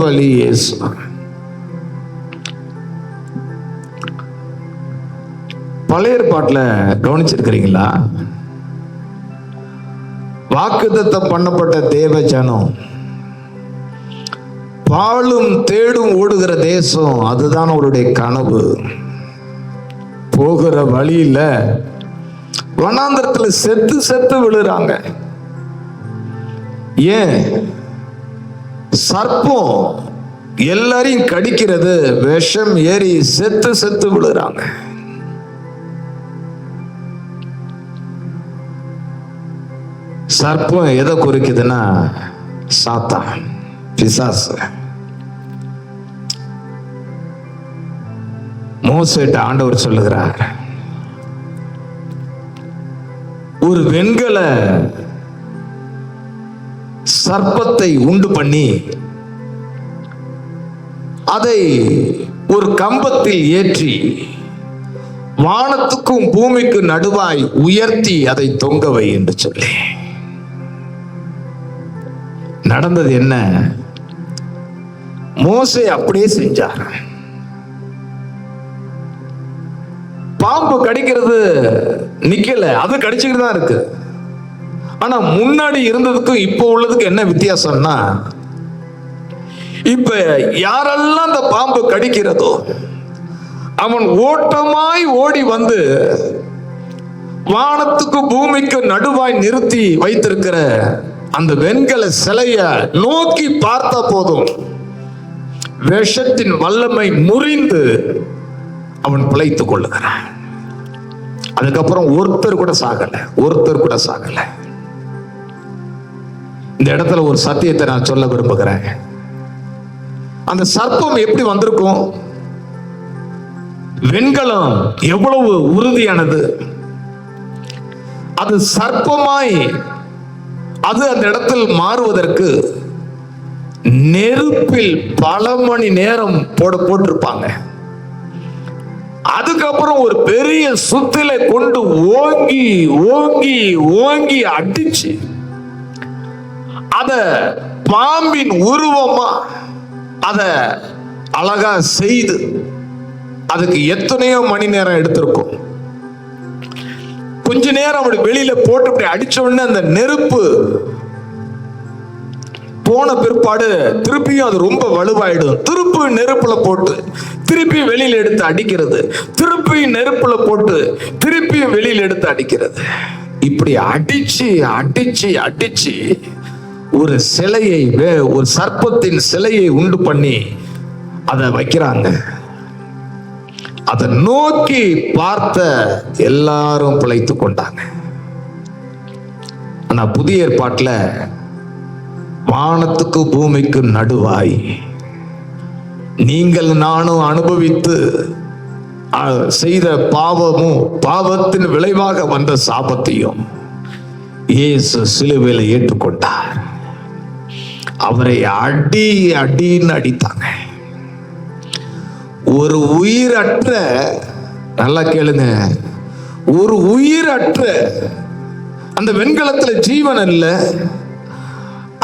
வழி இயேசு. பழைய ஏற்பாட்டுல கவனிச்சிருக்கிறீங்களா? வாக்குத்தத்தம் பண்ணப்பட்ட தேவ ஜனம் பாலும் தேடும் ஓடுகிற தேசம், அதுதான் அவருடைய கனவு. போகிற வழியில வனாந்தரத்துல செத்து செத்து விழுறாங்க. ஏன்? சர்ப்பம் எல்லாரையும் கடிக்கிறது, விஷம் ஏறி செத்து செத்து விழுறாங்க. சர்ப்பம் எதை குறிக்குதுன்னா சாத்தான், பிசாசு. மோசேட்ட ஆண்டவர் சொல்லுகிறார், ஒரு வெண்கல சர்ப்பத்தை உண்டு பண்ணி அதை ஒரு கம்பத்தில் ஏற்றி வானத்துக்கும் பூமிக்கு நடுவாய் உயர்த்தி அதை தொங்கவை என்று சொல்லி. நடந்தது என்ன? மோசே அப்படியே செஞ்சார். பாம்பு கடிக்கிறது நிக்கல, அது கடிச்சுக்கிட்டு தான் இருக்கு. ஆனா முன்னாடி இருந்ததுக்கும் இப்போ உள்ளதுக்கு என்ன வித்தியாசம்னா, இப்ப யாரெல்லாம் அந்த பாம்பு கடிக்கிறதோ அவன் ஓட்டமாய் ஓடி வந்து வானத்துக்கு பூமிக்கு நடுவாய் நிறுத்தி வைத்திருக்கிற அந்த வெண்கல சிலைய நோக்கி பார்த்த போதும் விஷத்தின் வல்லமை முறிந்து அவன் பிழைத்துக் கொள்ளுகிறான். அதுக்கப்புறம் ஒருத்தர் கூட சாகல, ஒருத்தர் கூட சாகல. இந்த இடத்துல ஒரு சத்தியத்தை நான் சொல்ல விரும்புகிறேன். அந்த சர்ப்பம் எப்படி வந்திருக்கும்? வெண்கலம் எவ்வளவு உறுதியானது! அது சர்ப்பமாய் அது அந்த இடத்தில் மாறுவதற்கு நெருப்பில் பல மணி நேரம் போட்டிருப்பாங்க. அதுக்கப்புறம் ஒரு பெரிய சுத்திலை கொண்டு ஓங்கி ஓங்கி ஓங்கி அடிச்சு அத பாம்பின் உருவமா அத அழகா செய்து அதுக்கு எத்தனையோ மணி நேரம் எடுத்திருக்கும். கொஞ்ச நேரம் அப்படி வெளியில போட்டு அப்படி அடிச்ச உடனே அந்த நெருப்பு போன பிற்பாடு திருப்பியும் அது ரொம்ப வலுவாயிடும். திருப்பி நெருப்புல போட்டு திருப்பி வெளியில எடுத்து அடிக்கிறது, திருப்பி நெருப்புல போட்டு திருப்பியும் வெளியில எடுத்து அடிக்கிறது. இப்படி அடிச்சு அடிச்சு அடிச்சு ஒரு சிலையை, ஒரு சர்ப்பத்தின் சிலையை உண்டு பண்ணி அதை வைக்கிறாங்க. அதை நோக்கி பார்த்த எல்லாரும் பிழைத்துக் கொண்டாங்க. ஆனா புதிய ஏற்பாட்டுல வானத்துக்கு பூமிக்கு நடுவாய் நீங்கள் நானும் அனுபவித்து செய்த பாவமும் பாவத்தின் விளைவாக வந்த சாபத்தையும் இயேசு சிலுவையில் ஏற்றுக்கொண்டார். அவரை அடி அடின்னு அடித்தாங்க. ஒரு உயிரற்ற, நல்லா கேளுங்க, ஒரு உயிரற்ற, அந்த வெண்கலத்துல ஜீவன் இல்ல,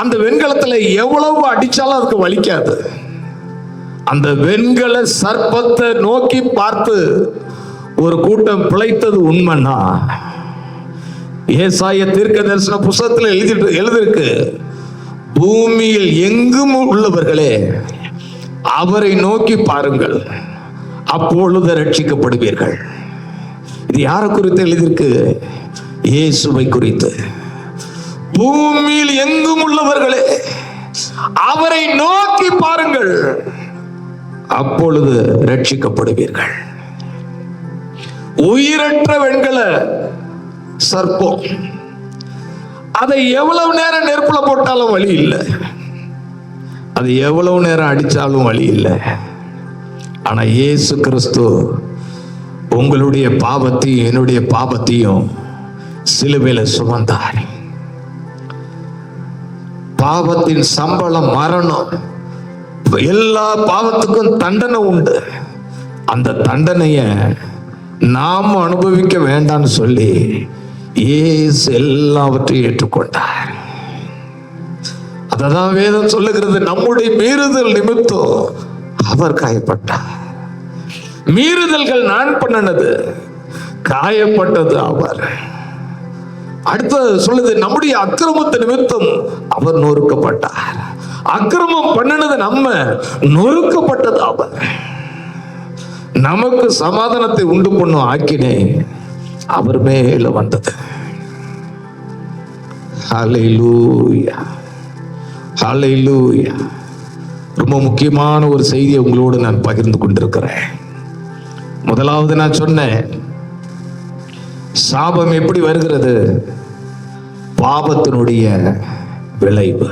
அந்த வெண்கலத்துல எவ்வளவு அடிச்சாலும் அதுக்கு வலிக்காது. அந்த வெண்கல சர்ப்பத்தை நோக்கி பார்த்து ஒரு கூட்டம் பிழைத்தது உண்மைன்னா, ஏசாயா தீர்க்கதரிசன புத்தகத்தில் எழுதிருக்கு, பூமியில் எங்கும் உள்ளவர்களே அவரை நோக்கி பாருங்கள், அப்பொழுது ரட்சிக்கப்படுவீர்கள். இது யாரை குறித்து எழுதியிருக்கு? இயேசுவை குறித்து. பூமியில் எங்கும் உள்ளவர்களே அவரை நோக்கி பாருங்கள், அப்பொழுது ரட்சிக்கப்படுவீர்கள். உயிரற்ற வெண்கல சர்ப்பம், அதை எவ்வளவு நேரம் நெருப்புல போட்டாலும் வலி இல்லை, அது எவ்வளவு நேரம் அடிச்சாலும் வலி இல்லை. ஆனா இயேசு கிறிஸ்து உங்களுடைய பாவத்தையும் என்னுடைய பாவத்தையும் சிலுவையில சுமந்தார். பாவத்தின் சம்பளம் மரணம். எல்லா பாவத்துக்கும் தண்டனை உண்டு. அந்த தண்டனைய நாம் அனுபவிக்க வேண்டாம்னு சொல்லி இயேசு எல்லாவற்றையும் ஏற்றுக்கொண்டார். அததான் வேதம் சொல்லுகிறது, நம்முடைய மீறுதல் நிமித்தம் அவர் காயப்பட்டார். மீறுதல்கள் நான் பண்ணினது, காயப்பட்டது அவர். அடுத்தது சொல்லுது, நம்முடைய அக்கிரமத்து நிமித்தம் அவர் நொறுக்கப்பட்டார். அக்கிரமம் பண்ணினது நம்ம, நொறுக்கப்பட்டது அவர். நமக்கு சமாதானத்தை உண்டு பண்ணும் ஆக்கினே அவர் மேல வந்தது. ஹல்லேலூயா, ஹல்லேலூயா. ரொம்ப முக்கியமான ஒரு செய்தியை உங்களோடு நான் பகிர்ந்து கொண்டிருக்கிறேன். முதலாவது நான் சொன்னேன், சாபம் எப்படி வருகிறது? பாவத்தினுடைய விளைவு.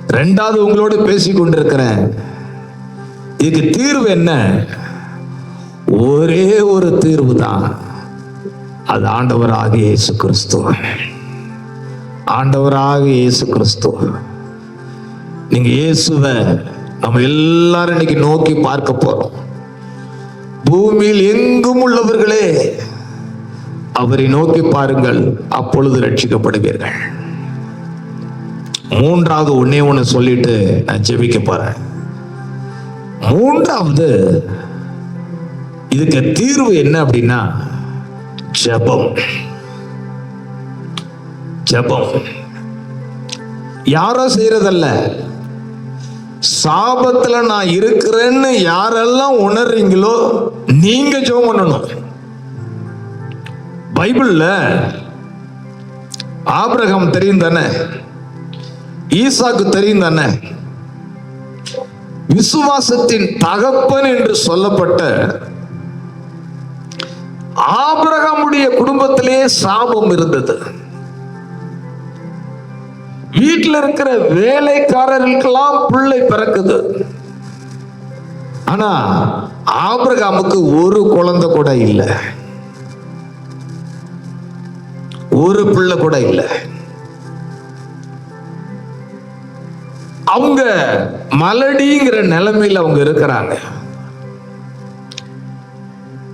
இரண்டாவது உங்களோடு பேசிக் கொண்டிருக்கிறேன், இதுக்கு தீர்வு என்ன? ஒரே ஒரு தீர்வு தான், அது ஆண்டவராகிய இயேசு கிறிஸ்து. ஆண்டவராகிய இயேசு கிறிஸ்து. நீங்க இயேசுவை நம்ம எல்லாரும் இன்னைக்கு நோக்கி பார்க்க போறோம். பூமியில் எங்கும் உள்ளவர்களே அவரை நோக்கி பாருங்கள், அப்பொழுது ரட்சிக்கப்படுவீர்கள். மூன்றாவது ஒன்னே ஒன்னு சொல்லிட்டு நான் ஜெபிக்க போறேன். மூன்றாவது, இதுக்கு தீர்வு என்ன அப்படின்னா ஜெபம். ஜெபம் யாரோ செய்யறதல்ல. சாபத்துல நான் இருக்கிறேன்னு யாரெல்லாம் உணர்றீங்களோ நீங்க ஜெபம் பண்ணணும். பைபிள்ல ஆபிரகாம் தெரியும் தானே, ஈசாக்கு தெரியும் தானே, விசுவாசத்தின் தகப்பன் என்று சொல்லப்பட்ட ஆபிரகாமுடைய குடும்பத்திலே சாபம் இருந்தது. வீட்டில் இருக்கிற வேலைக்காரர்களுக்கெல்லாம் பிள்ளை பிறக்குது. ஆனா ஆபிரகாமுக்கு ஒரு குழந்தை கூட இல்லை, ஒரு பிள்ளை கூட இல்லை. அவங்க மலடிங்கிற நிலைமையில அவங்க இருக்கிறாங்க.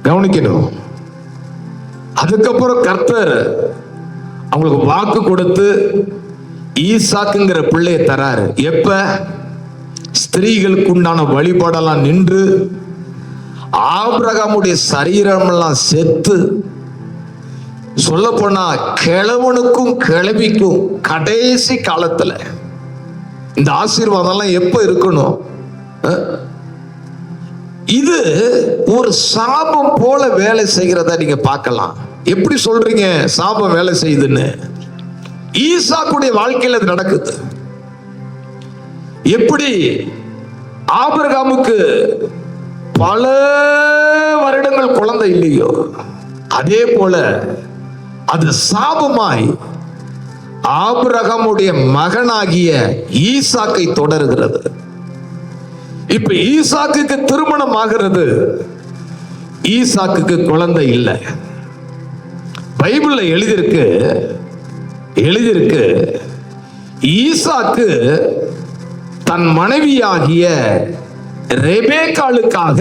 கவனிக்கணும். அதுக்கப்புறம் கர்த்தர் அவங்களுக்கு வாக்கு கொடுத்து ஈசாக்குங்கிற பிள்ளைய தராரு. எப்ப? ஸ்திரீகளுக்கு உண்டான வழிபாடெல்லாம் நின்று ஆபிரகாமுடைய சரீரமெல்லாம் செத்து, சொல்ல போனா கிழவனுக்கும் கிழவிக்கும் கடைசி காலத்துல இந்த ஆசீர்வாதம் எப்ப இருக்கணும்? இது ஒரு சாபம் போல வேலை செய்கிறத நீங்க பார்க்கலாம். எப்படி சொல்றீங்க சாபம் வேலை செய்யுதுன்னு? ஈசாக்குடைய வாழ்க்கையில் அது நடக்குது. எப்படி ஆபிரகாமுக்கு பல வருடங்கள் குழந்தை இல்லையோ, அதே போல அது சாபமாய் ஆபிரகாமுடைய மகனாகிய ஈசாக்கை தொடர்கிறது. இப்ப ஈசாக்குக்கு திருமணம் ஆகிறது, ஈசாக்குக்கு குழந்தை இல்லை. பைபிள்ல எழுதியிருக்கு ஈசாக்கு தன் மனைவியாகிய ரெபேக்காளுக்காக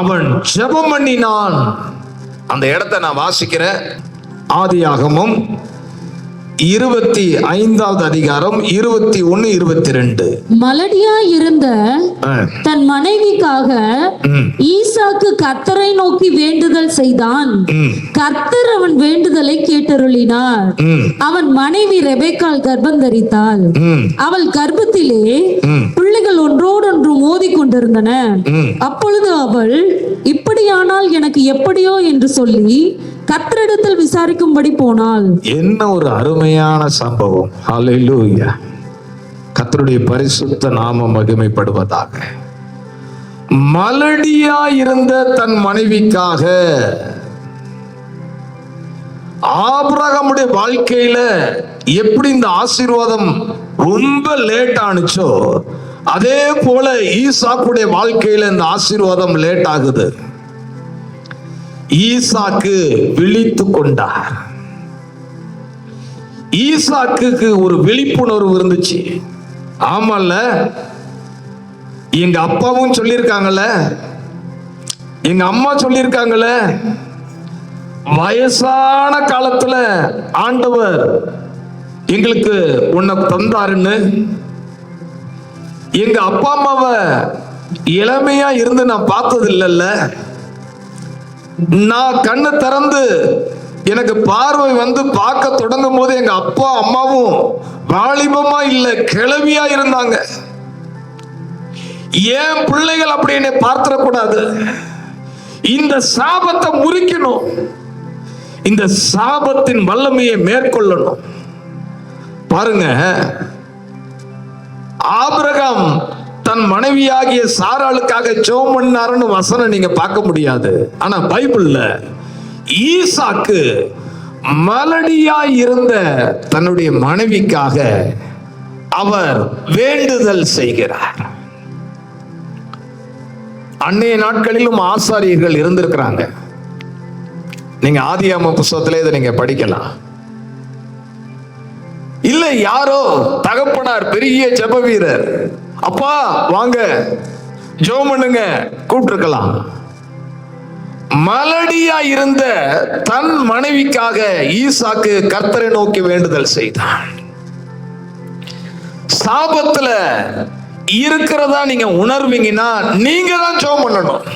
அவன் ஜெபம் பண்ணினான். அந்த இடத்தை நான் வாசிக்கிறேன். ஆதியாகமம் 25வது அதிகாரம் 21, 22. மலடியா இருந்த தன் மனைவிக்காக ஈசாக்கு கர்த்தரை நோக்கி வேண்டுதல் செய்தான். கர்த்தர் அவன் வேண்டுதலை கேட்டருளினார். அவன் மனைவி ரெபெக்காள் கர்ப்பம் தரித்தாள். அவள் கர்ப்பத்திலே பிள்ளைகள் ஒன்றோடொன்று மோதி கொண்டிருந்தன. அப்பொழுது அவள், இப்படியானால் எனக்கு எப்படியோ என்று சொல்லி கர்த்தரிடத்தில் விசாரிக்கும்படி போனாள். என்ன ஒரு அருமையான சம்பவம். ஹல்லேலூயா. கர்த்தருடைய பரிசுத்த நாமம் மகிமைப்படுவதாக. மலடியா இருந்த தன் மனைவிக்காக ஆபிரகாமுடைய வாழ்க்கையில எப்படி இந்த ஆசீர்வாதம் ரொம்ப லேட் ஆனுச்சோ, அதே போல ஈசாக்குடைய வாழ்க்கையில இந்த ஆசீர்வாதம் லேட் ஆகுது. ஈசாக்கு விழித்து கொண்டார். ஈசாக்குக்கு ஒரு விழிப்புணர்வு இருந்துச்சு. ஆமல்ல, எங்க அப்பாவும் சொல்லியிருக்காங்கல்ல, எங்க அம்மா சொல்லியிருக்காங்கல்ல, வயசான காலத்துல ஆண்டவர் எங்களுக்கு உன்னை தந்தாருன்னு. எங்க அப்பா அம்மாவை இளமையா இருந்து நான் பார்த்தது இல்லைல்ல. நான் கண்ணு திறந்து எனக்கு பார்வை வந்து பார்க்க தொடங்கும் போது எங்க அப்பா அம்மாவும் வாலிபமா இல்ல, கிழவியா இருந்தாங்க. ஏன் பிள்ளைகள் அப்படி என்னை பார்த்திடக்கூடாது? இந்த சாபத்தை முறிக்கணும், இந்த சாபத்தின் வல்லமையை மேற்கொள்ளணும். பாருங்க, ஆபிரகாம் தன் மனைவியாகிய சாராளுக்காக ஜெபம் பண்ணாருன்னு வசனம் நீங்க பார்க்க முடியாது. ஆனா பைபிள்ல ஈசாக்கு மலடியாய் இருந்த தன்னுடைய மனைவிக்காக அவர் வேண்டுதல் செய்கிறார். அன்னைய நாட்களிலும் ஆசாரியர்கள் இருந்திருக்கிறாங்க. நீங்க ஆதியாகம புத்தகத்திலே இதை நீங்க படிக்கலாம். இல்ல யாரோ தகப்பனார் பெரிய ஜெப வீரர், அப்பா வாங்க ஜெபம் பண்ணுங்க கூப்பிட்டிருக்கலாம். மலடியா இருந்த தன் மனைவிக்காக ஈசாக்கு கர்த்தரை நோக்கி வேண்டுதல் செய்தான். சாபத்துல இருக்கிறதா நீங்க உணர்வீங்கன்னா நீங்க தான் ஜெபம் பண்ணணும்.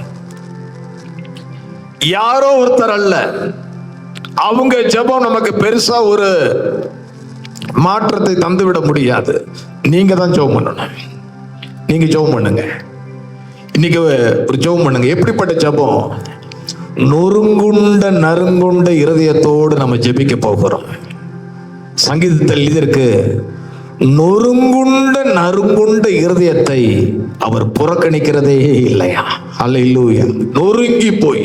யாரோ ஒருத்தர் அல்ல. அவங்க ஜெபம் நமக்கு பெருசா ஒரு மாற்றத்தை தந்துவிட முடியாது. நீங்க தான் ஜெபம் பண்ணணும். நீங்க ஜெபம் பண்ணுங்க. இன்னைக்கு ஒரு ஜெபம் பண்ணுங்க. எப்படிப்பட்ட ஜெபம்? நொறுங்குண்ட நறுங்குண்ட இருதயத்தோடு நம்ம ஜெபிக்க போகிறோம். சங்கீதத்தில் இதற்கு நொறுங்குண்ட நறுங்குண்ட இருதயத்தை அவர் புறக்கணிக்கிறதே இல்லையா? அல்லேலூயா. நொறுங்கி போய்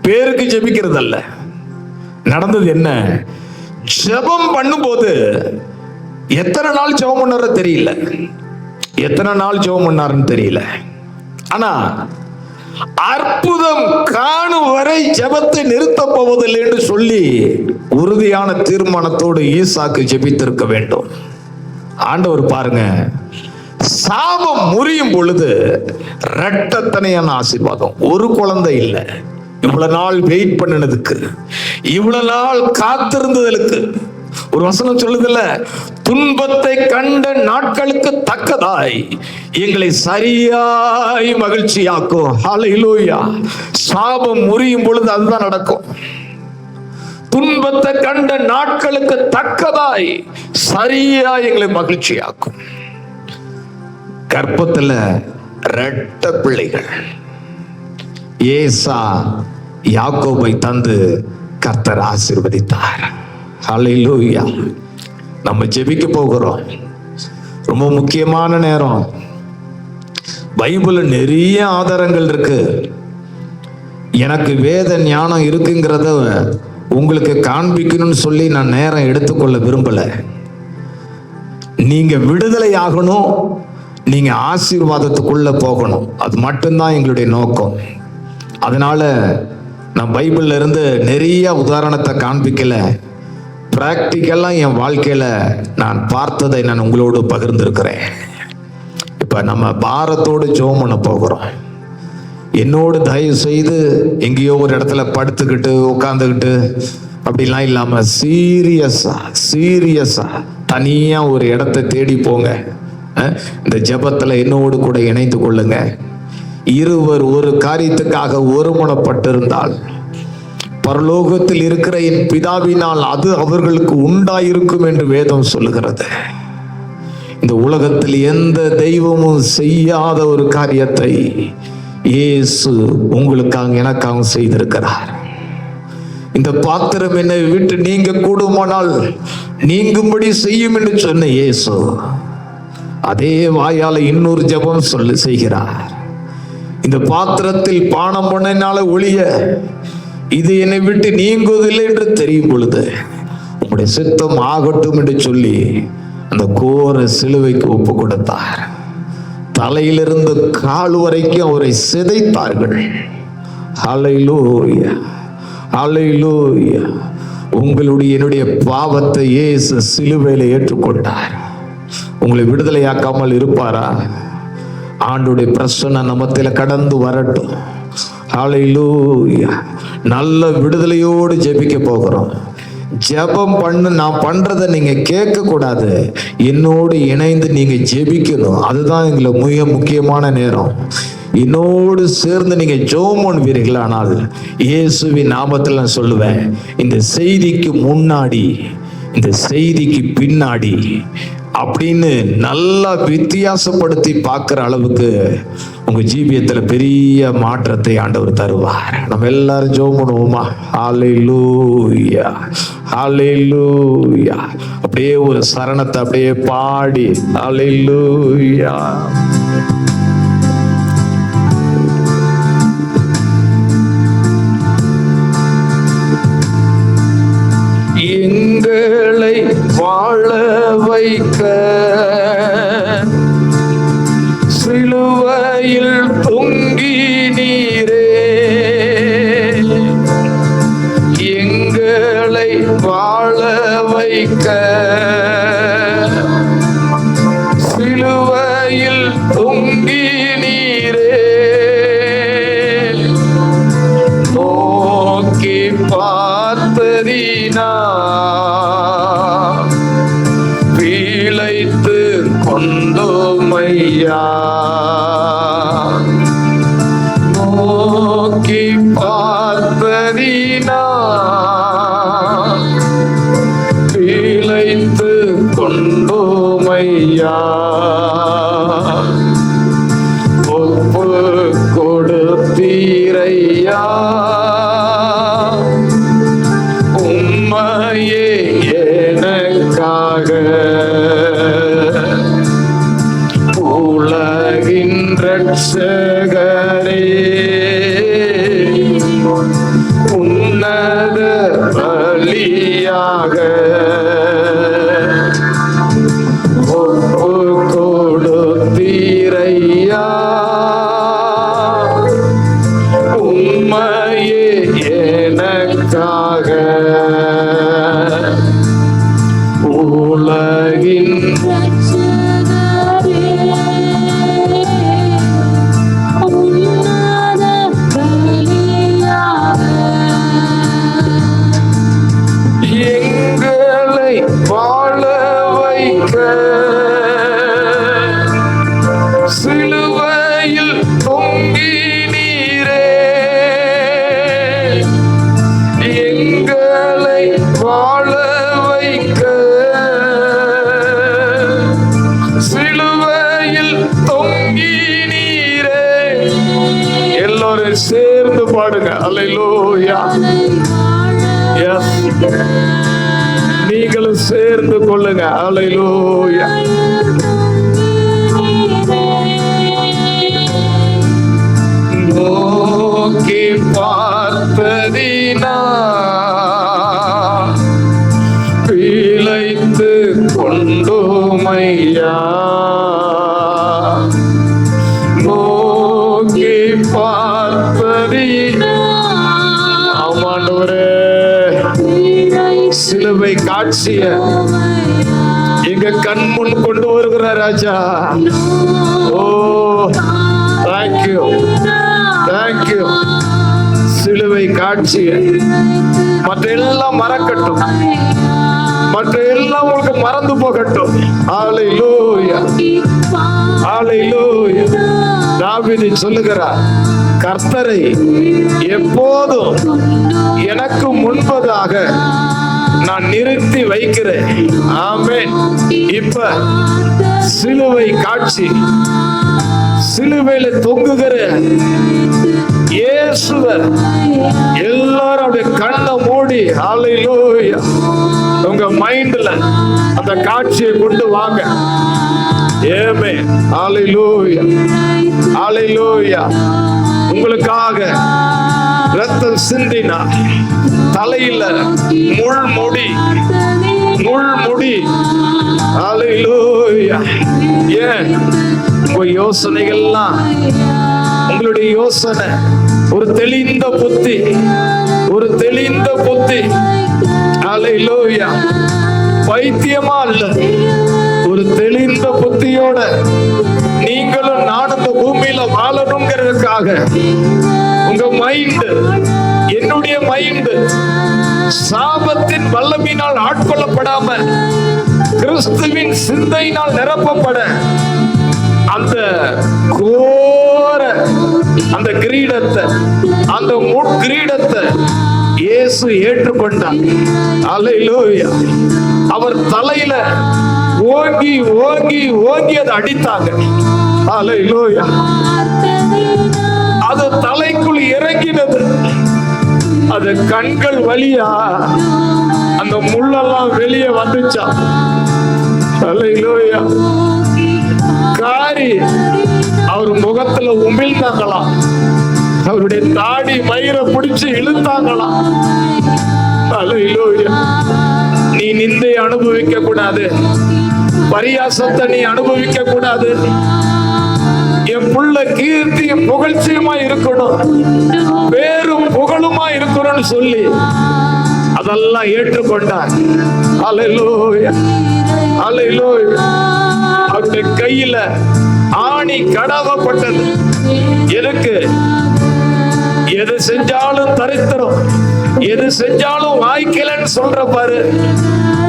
பேருக்கு ஜெபிக்கிறது அல்ல. நடந்தது என்ன? ஜெபம் பண்ணும்போது எத்தனை நாள் ஜெபம் பண்ணார தெரியல, எத்தனை நாள் ஜெபம் பண்ணாருன்னு தெரியல. ஆனா அற்புதம் காணும் வரை ஜெபத்தை நிறுத்த போவதில்லை என்று சொல்லி உறுதியான தீர்மானத்தோடு ஈசாக்கு ஜெபித்திருக்க வேண்டும். ஆண்டவர் பாருங்க, சாபம் முறியும் பொழுது இரட்டத்தனையான ஆசீர்வாதம். ஒரு குழந்தை இல்லை, இவ்வளவு நாள் வெயிட் பண்ணினதுக்கு, இவ்வளவு நாள் காத்திருந்ததற்கு. ஒரு வசனம் சொல்லுதுல்ல, துன்பத்தை கண்ட நாட்களுக்கு தக்கதாய் எங்களை சரியாய் மகிழ்ச்சியாக்கும். ஹல்லேலூயா. சாபம் முறியும் பொழுது அதுதான் நடக்கும். துன்பத்தை கண்ட நாட்களுக்கு தக்கதாய் சரியா எங்களை மகிழ்ச்சியாக்கும். கர்ப்பத்துல இரட்ட பிள்ளைகள். ஏசா யாக்கோபை தந்து கர்த்தர் ஆசீர்வதித்தார். ஹல்லேலூயா. நம்ம ஜெபிக்க போகிறோம். ரொம்ப முக்கியமான நேரம். பைபிள்ல நிறைய ஆதாரங்கள் இருக்கு. எனக்கு வேத ஞானம் இருக்குங்கிறத உங்களுக்கு காண்பிக்கணும்னு சொல்லி நான் நேரம் எடுத்துக்கொள்ள விரும்பல. நீங்க விடுதலை ஆகணும், நீங்க ஆசீர்வாதத்துக்குள்ள போகணும். அது மட்டும்தான் எங்களுடைய நோக்கம். அதனால நான் பைபிள்ல இருந்து நிறைய உதாரணத்தை காண்பிக்கல. பிராக்டிக்கலா என் வாழ்க்கையில நான் பார்த்ததை நான் உங்களோடு பகிர்ந்திருக்கிறேன். இப்ப நம்ம பாரத்தோடு ஜெபம் பண்ண போகிறோம். என்னோடு தயவு செய்து எங்கேயோ ஒரு இடத்துல படுத்துக்கிட்டு உட்காந்துக்கிட்டு அப்படிலாம் இல்லாம சீரியஸா தனியா ஒரு இடத்தை தேடி போங்க. இந்த ஜெபத்துல என்னோடு கூட இணைந்து கொள்ளுங்க. இருவர் ஒரு காரியத்துக்காக ஒருமனப்பட்டிருந்தால் பரலோகத்தில் இருக்கிற என் பிதாவினால் அது அவர்களுக்கு உண்டாயிருக்கும் என்று வேதம் சொல்லுகிறது. இந்த உலகத்தில் எந்த தெய்வமும் செய்யாத ஒரு காரியத்தை இயேசு உங்களுக்காக எனக்காக செய்திருக்கிறார். இந்த பாத்திரம் என்னை விட்டு நீங்க கூடுமானால் நீங்கும்படி செய்யும் என்று சொன்ன இயேசு அதே வாயால இன்னொரு ஜெபம் செய்கிறார். இந்த பாத்திரத்தில் பானம் பண்ணினால ஒழிய இது என்னை விட்டு நீங்குவதில்லை என்று தெரியும் பொழுது உங்களுடைய சித்தம் ஆகட்டும் என்று சொல்லி அந்த கோர சிலுவைக்கு ஒப்பு கொடுத்தார். தலையிலிருந்து கால் வரைக்கும் அவரை சிதைத்தார்கள். ஹல்லேலூயா, ஹல்லேலூயா. உங்களுடைய என்னுடைய பாவத்தை இயேசு சிலுவையில ஏற்றுக்கொண்டார். உங்களை விடுதலையாக்காமல் இருப்பாரா? ஆண்டுடைய பிரசன்னம் நம்மத்தில கடந்து வரட்டும். ஹல்லேலூயா. நல்ல விடுதலையோடு ஜெபிக்க போகிறோம். ஜெபம் நான் பண்றதை நீங்க கேட்க கூடாது, என்னோடு இணைந்து நீங்க ஜெபிக்கணும். அதுதான் எங்களுக்கு மிக முக்கியமான நேரம். என்னோடு சேர்ந்து நீங்க ஜெபம் பண்ணுவீர்களானால் இயேசுவின் நாமத்தில் நான் சொல்லுவேன், இந்த செய்திக்கு முன்னாடி இந்த செய்திக்கு பின்னாடி அப்படின்னு நல்லா வித்தியாசப்படுத்தி பார்க்குற அளவுக்கு உங்க ஜீவியத்துல பெரிய மாற்றத்தை ஆண்டவர் தருவார். நம்ம எல்லாரும் ஜெபம் பண்ணுவோமா? ஹல்லேலூயா, ஹல்லேலூயா. அப்படியே ஒரு சரணத்தை அப்படியே பாடி ஹல்லேலூயா. எங்களை வாழ வைக்க சிலுவையில் தொங்கி நீரே, எங்களை வாழ வைக்க சிலுவையில் தொங்கி நீரே, நோக்கி பார்த்ததினா பிழைத்து கொண்டோமையா, நோக்கி பார்த்ததினா பிழைத்து கொண்டோமையா, ஒப்பு கொடுத்தீரையா, உம்மையே எனக்காக உலகின் ரட்சகரே, உன்னத பலியாக ஒப்பு கொடுத்தீரையா, உம்மையே எனக்காக உலகின் எங்களை வாழ வைக்க சிலுவையில் தொங்கி நீரே, எங்களை வாழ வைக்க சிலுவையில் தொங்கி நீரே. எல்லோரும் சேர்ந்து பாடுங்க அல்லேலூயா. எஸ், நீங்களும் சேர்ந்து கொள்ளுங்க அல்லேலூயா. நோக்கி பார்த்ததினா பிழைத்து கொண்டோமையா, நோக்கி பார்த்ததினா. ஆமாண்டவரே, சிலுவை காட்சிய எங்க கண் முன் கொண்டு வருகிற ராஜா. ஓ, தேங்க்யூ, தேங்க்யூ. சிலுவை சிலுவை காட்சியை மற்ற எல்லாம் மறக்கட்டும், மற்ற எல்லாம் உங்களுக்கு மறந்து போகட்டும். ஹல்லேலூயா, ஹல்லேலூயா. தாவீது சொல்லுகிறார், கர்த்தரை எப்போதும் எனக்கு முன்பதாக நான் நிறுத்தி வைக்கிறேன். ஆமென். இப்ப சிலுவை காட்சி, சிலுவையில தொங்குகிற இயேசுவ எல்லாரும் அப்படியே கண்ணை மூடி ஹல்லேலூயா உங்க மைண்ட்ல அந்த காட்சியை கொண்டு வாங்க. ஆமென். ஹல்லேலூயா, ஹல்லேலூயா. உங்களுக்காக ரத்தம் சிந்தினார், தலையில முள்முடி, முள்முடி. ஹல்லேலூயா. ஏன் உங்க யோசனைகள்லாம், உங்களுடைய யோசனை ஒரு தெளிந்த புத்தி, ஒரு தெளிந்த புத்தி. ஹல்லேலூயா. பைத்தியமா அல்ல, ஒரு தெளிந்த புத்தியோட நீங்களும் நானும் இந்த பூமியில வாழணுங்கிறதுக்காக உங்க மைண்ட், என்னுடைய மைண்ட் சாபத்தின் வல்லமையினால் ஆட்கொள்ளப்படாம கிறிஸ்துவின் சிந்தையினால் நிரப்பப்பட அந்த கோர அந்த கிரீடத்தை, அந்த முட்கிரீடத்தை இயேசு ஏற்றுக்கொண்டார். ஹல்லேலூயா. அவர் தலையில ஓங்கி ஓங்கி ஓங்கி அதை அடித்தாங்க. ஹல்லேலூயா. அது தலைக்குள் இறங்கினது, அது கண்கள் வழியா அந்த முள்ளெல்லாம் வெளியே வந்துச்சா. ஹல்லேலூயா. காரி அவர் முகத்துல உமிழ்ந்தாங்களாம், அவருடைய தாடி மயிரை பிடிச்சு இழுத்தாங்களாம். ஹல்லேலூயா. நீ நிந்தை அனுபவிக்க கூடாது, பரியாசத்தை நீ அனுபவிக்க கூடாது. என் புள்ள கீர்த்தியும் புகழ்ச்சியுமா இருக்கணும், பேரும் புகழுமா இருக்கணும்னு சொல்லி அதெல்லாம் ஏற்றுக்கொண்டார். ஹல்லேலூயா, ஹல்லேலூயா. அவருடைய கையில ஆணி கடவப்பட்டது. எதுக்கு? எது செஞ்சாலும் தரித்திரம், எது செஞ்சாலும் வாய்க்கலன்னு சொல்ற பாரு,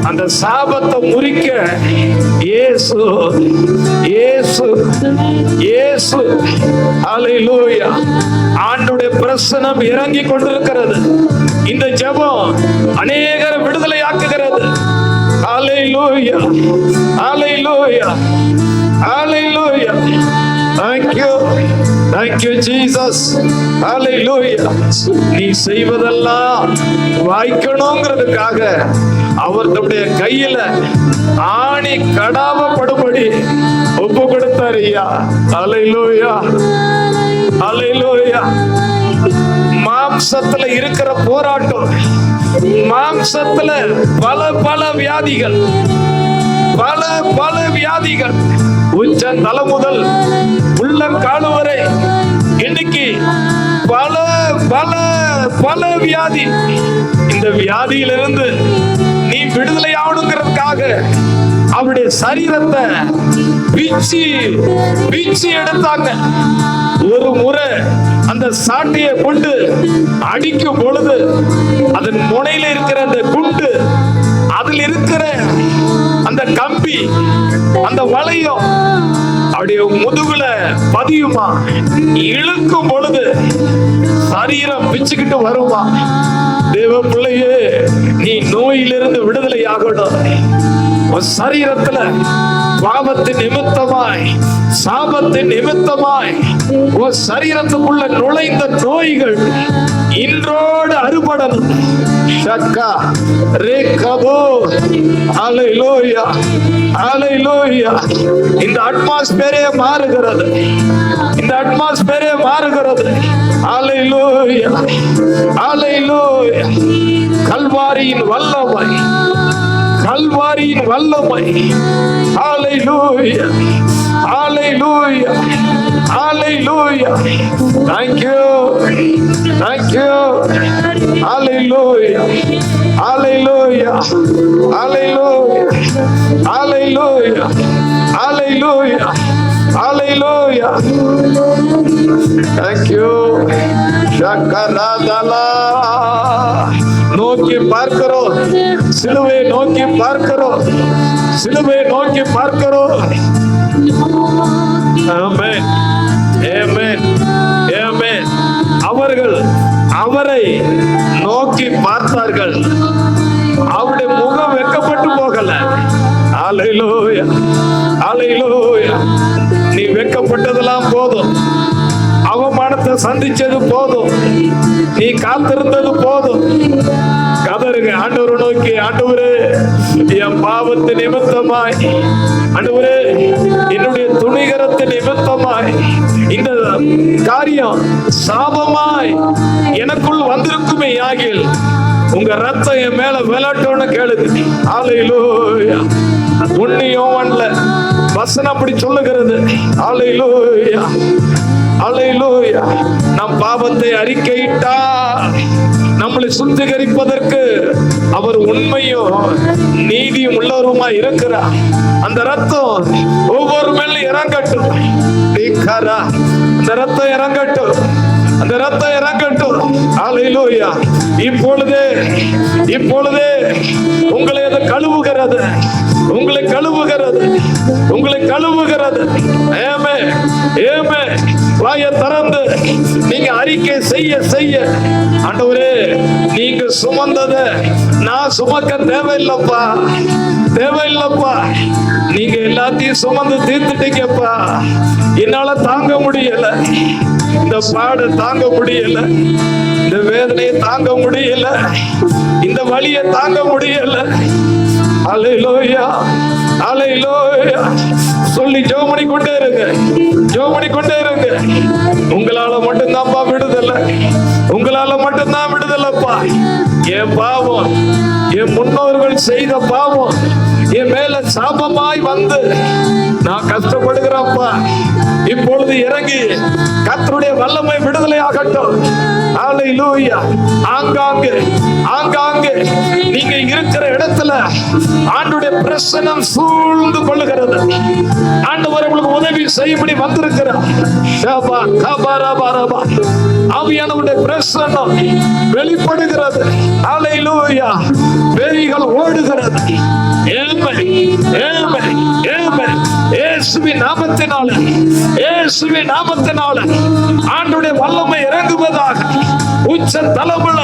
அந்த சாபத்தை முறிக்க இயேசு, இயேசு, இயேசு. ஹல்லேலூயா. ஆண்டவருடைய பிரசன்னம் இறங்கி கொண்டிருக்கிறது. இந்த ஜெபம் அநேகரை விடுதலை ஆக்குகிறது. ஹல்லேலூயா, ஹல்லேலூயா, ஹல்லேலூயா. Thank you, thank you Jesus. Hallelujah. நீ செய்வதெல்லாம் வாய்க்கணுங்கிறதுக்காக அவர் தம்முடைய கையில ஆணி கடாவப்படும்படி ஒப்பு கொடுத்தார் ஐயா. ஹல்லேலூயா, ஹல்லேலூயா. மாம்சத்துல இருக்கிற போராட்டம், மாம்சத்துல பல பல வியாதிகள், பல பல வியாதிகள், உச்ச தலை முதல் உள்ளங்கால் வரை இன்னைக்கு பல பல பல வியாதி. இந்த வியாதியிலிருந்து நீ விடுதலை ஆகணுங்கிறதுக்காக அவருடைய சரீரத்தை பிச்சு பிச்சு எடுத்தாங்க. ஒரு முறை அந்த சாட்டையை கொண்டு அடிக்கும் பொழுது அதன் முனையில இருக்கிற அந்த குண்டு, அதில் இருக்கிற அந்த கம்பி, அந்த வளையம் அப்படியே முதுகுல பதியுமா. இழுக்கும் பொழுது சரீரம் பிச்சுக்கிட்டு வருமா. தேவ பிள்ளையே, நீ நோயிலிருந்து விடுதலை ஆகணும். சரீரத்துல பாவத்தின் நிமித்தமாய், சாபத்தின் நிமித்தமாய் உன் சரீரத்துக்குள்ள நுழைந்த நோய்கள் இன்றோடு அறுபடணும். ஷக்கா ரேகபோ. ஹல்லேலூயா, ஹல்லேலூயா. இந்த அட்மாஸ்பியரே மாறுகிறது, இந்த அட்மாஸ்பியரே மாறுகிறது. ஹல்லேலூயா, ஹல்லேலூயா. கல்வாரியின் வல்லமை, கல்வாரியின் வல்லமை. ஹல்லேலூயா, ஹல்லேலூயா, ஹல்லேலூயா. Thank you, thank you. Hallelujah, hallelujah, hallelujah, hallelujah, hallelujah, Hallelujah. Thank you. Shakaradala. நோக்கி பார்க்கிறோம், சிலுவை நோக்கி பார்க்கிறோம், சிலுவை நோக்கி பார்க்கிறோம். ஆமென், ஆமென், ஆமென். அவர்கள் அவரை நோக்கி பார்த்தார்கள், அவருடைய முகம் வெட்கப்பட்டு போகல. ஹல்லேலூயா, ஹல்லேலூயா. நீ வெட்கப்பட்டதெல்லாம் போதும், அவமானத்தை சந்திச்சது போதும், நீ காத்திருந்தது போதும். கதறுங்க ஆண்டவரை நோக்கி, ஆண்டவரே என் பாவத்து நிமித்தமாய், ஆண்டவரே என்னுடைய துணிகரத்து நிமித்தமாய் இந்த காரியம் சாபமாய் எனக்குள் வந்திருக்குமே ஆகில் உங்க ரத்தம் என் மேல விளட்டோன்னு கேளுங்க. ஹல்லேலூயா. 1 யோவான்ல வசனம் அப்படி சொல்லுகிறது. ஹல்லேலூயா, ஹல்லேலூயா. நம் பாவத்தை அறிக்கையிட்டா நம்மளை சுத்திகரிப்பதற்கு அவர் உண்மையும் நீதியும் உள்ளவருமா இருக்கிறார். அந்த ரத்தம் ஒவ்வொரு மேலும் இறங்கட்டும், அந்த ரத்தம் இறங்கட்டும், அந்த ரத்தம் இறங்கட்டும். ஹல்லேலூயா. இப்பொழுதே இப்பொழுதே உங்களை அது கழுவுகிறது, உங்களை கழுவுகிறது, உங்களை கழுவுகிறது. ஆமென், ஆமென். வாயை திறந்து நீங்க அறிக்கை செய்ய செய்ய, ஆண்டவரே நீங்க சுமந்தத நான் சுமக்க தேவையில்லப்பா, தேவையில்லப்பா, நீங்க எல்லாத்தையும் சுமந்து தீர்த்துட்டீங்கப்பா. என்னால தாங்க முடியல, இந்த பாடு தாங்க முடியல, இந்த வேதனையை தாங்க முடியல, இந்த வலியை தாங்க முடியல. ஹல்லேலூயா, ஹல்லேலூயா. சொல்லி ஜெபம் பண்ணி கொண்டே இருங்க, ஜெபம் பண்ணி கொண்டே இருங்க. உங்களால மட்டும்தான்ப்பா விடுதலை, உங்களால மட்டும்தான் விடுதலைப்பா. என் பாவம், என் முன்னோர்கள் செய்த பாவம் என் மேல சாபமாய் வந்து நான் கஷ்டப்படுகிறேன்ப்பா. இப்பொழுது இறங்கி கர்த்தருடைய வல்லமை விடுதலை ஆகட்டும். ஹல்லேலூயா. ஆங்காங்கே ஆங்காங்கே நீங்க இருக்கிற இடத்துல ஆண்டவருடைய பிரசன்னம் சூழ்ந்து கொள்ளுகிறது. ஆண்டவர் உங்களுக்கு உதவி செய்யும்படி வந்திருக்கிறார். ஆவியானவருடைய பிரசன்னம் வெளிப்படுகிறது. ஹல்லேலூயா. பேய்கள் ஓடுகிறது. ஆமென், ஆமென், ஆமென். இயேசுவின் நாமத்தினால, இயேசுவின் நாமத்தினால ஆண்டவருடைய வல்லமை இறங்குவதாக. உச்ச தலைமுல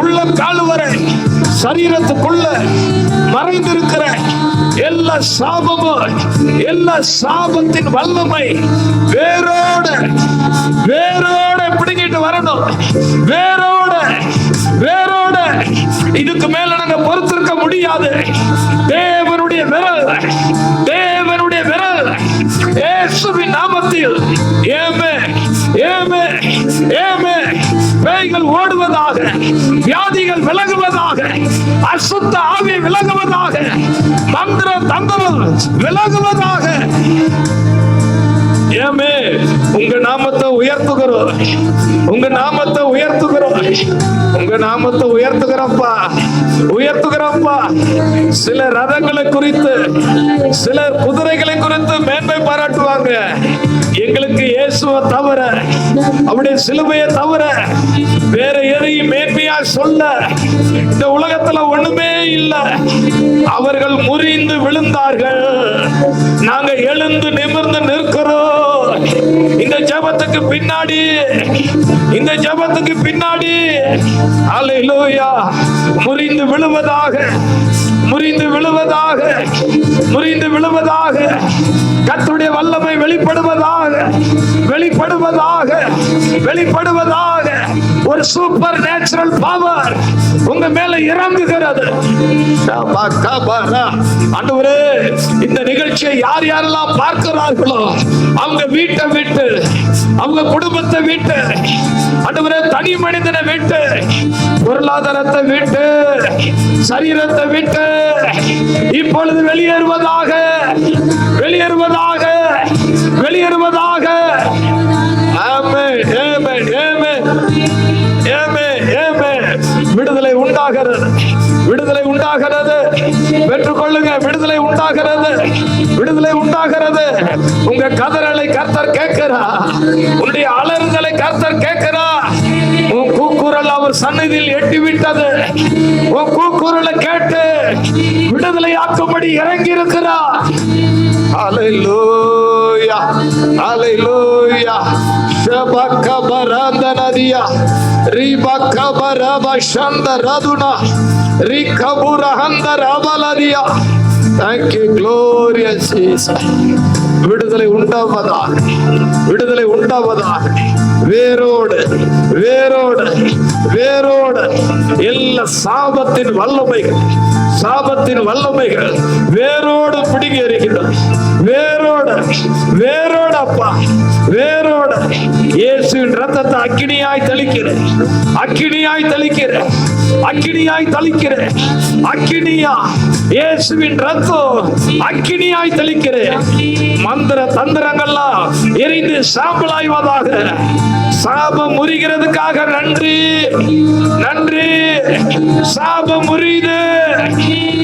உள்ள கால் வரை சரீரத்துக்குள்ள மறைந்திருக்கிற எல்லா சாபமும், எல்லா சாபத்தின் வல்லமை வேரோட வேரோட பிடிங்கிட்டு வரணும். வேரோட வேரோட. இதுக்கு மேல நாங்க பொறுத்திருக்க முடியாது. தேவனுடைய விரல், தேவனுடைய விரல் இயேசுவின் நாமத்தில். ஆமென், ஆமென், ஆமென். பேய்கள் ஓடுவதாக, வியாதிகள் விலகுவதாக, அசுத்த ஆவி விலகுவதாக, மந்திர தந்திரம் விலகுவதாக. ஏமே உங்க நாமத்தை உயர்த்துகிறோம், உங்க நாமத்தை உயர்த்துகிறோம், உங்க நாமத்தை உயர்த்துகிறப்பா, உயர்த்துகிறப்பா. சில ரதங்களை குறித்து, சிலர் குதிரைகளை குறித்து மேன்மை பாராட்டுவாங்க. எங்களுக்கு இயேசுவை தவிர, அவருடைய சிலுவையை தவிர வேற எதையும் மேன்மையா சொல்ல இந்த உலகத்துல ஒண்ணுமே இல்லை. அவர்கள் முறிந்து விழுந்தார்கள், நாங்க எழுந்து நிமிர்ந்து நிற்கிறோம். இந்த ஜெபத்துக்கு பின்னாடி, இந்த ஜெபத்துக்கு பின்னாடி ஹல்லேலூயா முறிந்து விழுவதாக, முறிந்து விழுவதாக, முறிந்து விழுவதாக. கர்த்தருடைய வல்லமை வெளிப்படுவதாக, வெளிப்படுவதாக, வெளிப்படுவதாக. ஒரு சூப்பர் நேச்சுரல் பவர் உங்க மேல இறங்குகிறது. ஆண்டவரே, இந்த நிகழ்ச்சியை யார் யாரெல்லாம் பார்க்கிறார்களோ அவங்க வீட்டை விட்டு, அவங்க குடும்பத்தை விட்டு, ஆண்டவரே தனி மனிதனை விட்டு, பொருளாதாரத்தை விட்டு, சரீரத்தை விட்டு இப்பொழுது வெளியேறுவதாக, வெளியேறுவதாக, வெளியேறுவதாக. ஆமென், ஆமென், ஆமென், ஆமென், ஆமென். விடுதலை உண்டாகிறது, விடுதலை உண்டாகிறது. பெற்றுக்கொள்ளுங்க, விடுதலை உண்டாகிறது, விடுதலை உண்டாகிறது. உங்க கதறலை கர்த்தர் கேட்கிறார். உன்னுடைய அலறுதலை கர்த்தர் கேட்கிறார். உன் கூக்குரல் அவர் சந்நிதியில் எட்டிவிட்டது. உன் கூக்குரலை கேட்டு விடுதலை ஆக்கும்படி இறங்கி இருக்கிறார். ஹல்லேலூயா, ஹல்லேலூயா. ஷபகபரந்தனதியா ரிபகபரபஷந்தரதுனா ரிகபுரஹந்தரபலதியா. Thank you, glorious Jesus. விடுதலை உண்டாவதாக, விடுதலை உண்டாவதாக. வேரோடு வேரோடு வேரோடு எல்லா சாபத்தின் வல்லமைகள், சாபத்தின் வல்லமைகள் வேரோடு பிடிங்கி எறிகிறது. வேரோடு வேரோடு அப்பா, வேரோடு இயேசுவின் ரத்தத்தை அக்கினியாய் தெளிக்கிறேன், அக்கினியாய் தெளிக்கிறேன், அக்கினியாய் தெளிக்கிறேன். அக்கினியா இயேசுவின் ரத்தம் அக்கினியாய் தெளிக்கிறேன். மந்திர தந்திரங்கள்லாம் எரிந்து சாம்பலாய்வதாக. சாபம் முறிகிறதுக்காக நன்றி, நன்றி. சாபம் முறியுது,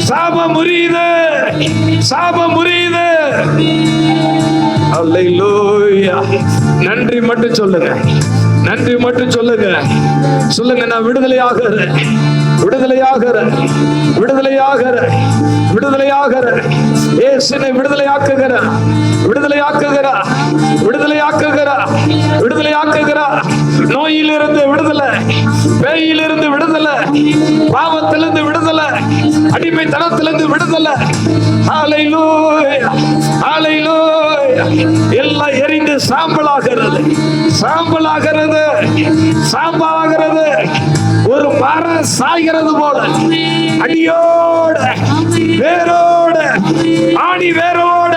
சாபம் முறியுது, சாபம் முறியுது. அல்லேலூயா. நன்றி மட்டும் சொல்லுங்க, நன்றி மட்டும் சொல்லுங்க. சொல்லுங்க, நான் விடுதலையாகிறேன், விடுதலையாகிறேன், விடுதலையாகிறேன், விடுதலையாகிறேன். இயேசுவை விடுதலையாக்குகிறார், விடுதலையாக்குகிறார், விடுதலையாக்குகிறார், விடுதலையாக்குகிறார். நோயிலிருந்து விடுதலை, பேயிலிருந்து விடுதலை, பாவத்திலிருந்து விடுதலை, அடிமைத்தனத்திலிருந்து விடுதலை. ஹல்லேலூயா, ஹல்லேலூயா. எல்லாம் எரிந்து சாம்பலாகிறது, சாம்பலாகிறது, சாம்பலாகிறது. ஒரு மரம் சாய்கிறது போல அடியோட வேரோட, ஆணி வேரோட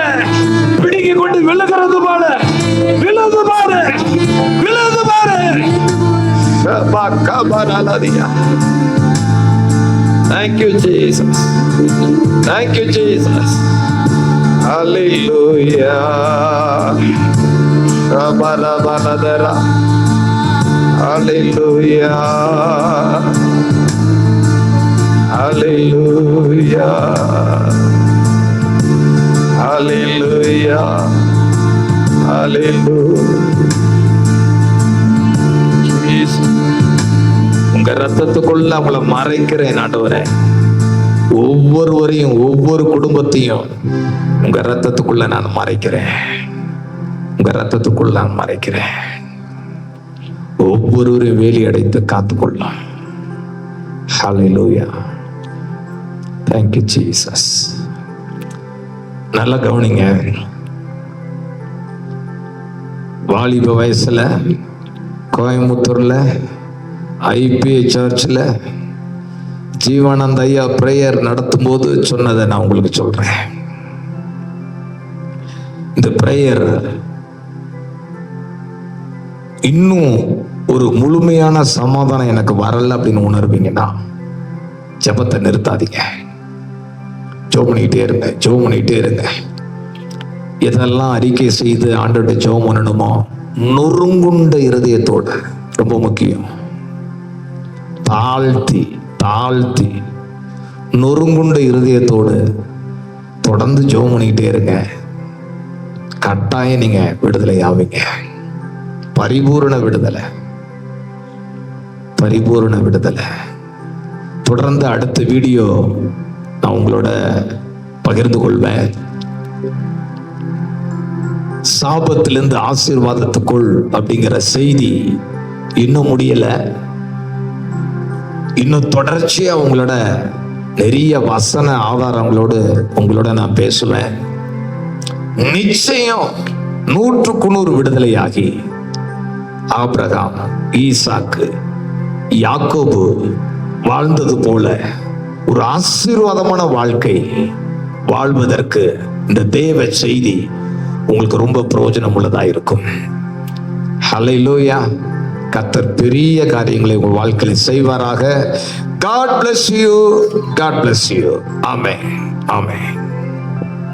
பிடிங்கி கொண்டு விழுகிறது போல விழுது பாரு, விழுது பாரு. Thank you, Jesus. Thank you, Jesus. Hallelujah. Shabalabaladara. Hallelujah. Hallelujah. Hallelujah. Hallelujah. Jesus. உங்க ரத்தத்துக்குள்ள அவளை மறைக்கிறேன் ஆண்டவரே. ஒவ்வொருவரையும், ஒவ்வொரு குடும்பத்தையும் உங்க ரத்தத்துக்குள்ள நான் மறைக்கிறேன், உங்க ரத்தத்துக்குள்ள நான் மறைக்கிறேன். ஒவ்வொருவரையும் வேலி அடைத்து காத்துக்கொள்ளலாம். ஹல்லேலூயா. Thank you, Jesus. நல்லா கவனிங்க. வாலிப வயசுல கோயம்புத்தூர்ல ஐபிஏ சர்ச்சில் ஜீவானந்த ஐயா பிரேயர் நடத்தும் போது சொன்னதை நான் உங்களுக்கு சொல்றேன். இந்த பிரேயர் இன்னும் ஒரு முழுமையான சமாதானம் எனக்கு வரல அப்படின்னு உணர்வீங்கன்னா ஜெபத்தை நிறுத்தாதீங்க. ஜெபம் பண்ணிக்கிட்டே இருங்க, ஜெபம் பண்ணிக்கிட்டே இருங்க. எதெல்லாம் அறிக்கை செய்து ஆண்டவர்கிட்ட ஜெபம் பண்ணணுமோ நொறுங்குண்ட இருதயத்தோடு, ரொம்ப முக்கியம், தாழ்த்தி தாழ்த்தி நொறுங்குண்ட இருதயத்தோடு தொடர்ந்து ஜெபம் பண்ணிக்கிட்டே இருங்க. கட்டாயம் நீங்க விடுதலை ஆவீங்க. பரிபூரண விடுதலை, பரிபூரண விடுதலை. தொடர்ந்து அடுத்த வீடியோ நான் உங்களோட பகிர்ந்து கொள்வேன். சாபத்திலிருந்து ஆசீர்வாதத்துக்குள் அப்படிங்கிற செய்தி இன்னும் முடியல. இன்னும் தொடர்ச்சியா உங்களோட நிறைய வசன ஆதாரங்களோடு உங்களோட நான் பேசுவேன். நிச்சயம் 100% விடுதலையாகி ஆபிரகாம், ஈசாக்கு, யாக்கோபு வாழ்ந்தது போல ஒரு ஆசீர்வாதமான வாழ்க்கை வாழ்வதற்கு இந்த தேவ செய்தி உங்களுக்கு ரொம்ப பிரயோஜனம் உள்ளதா இருக்கும். ஹல்லேலூயா. கர்த்தர் பெரிய காரியங்களை உங்கள் வாழ்க்கையில் செய்வாராக. God bless you. God bless you. Amen. Amen.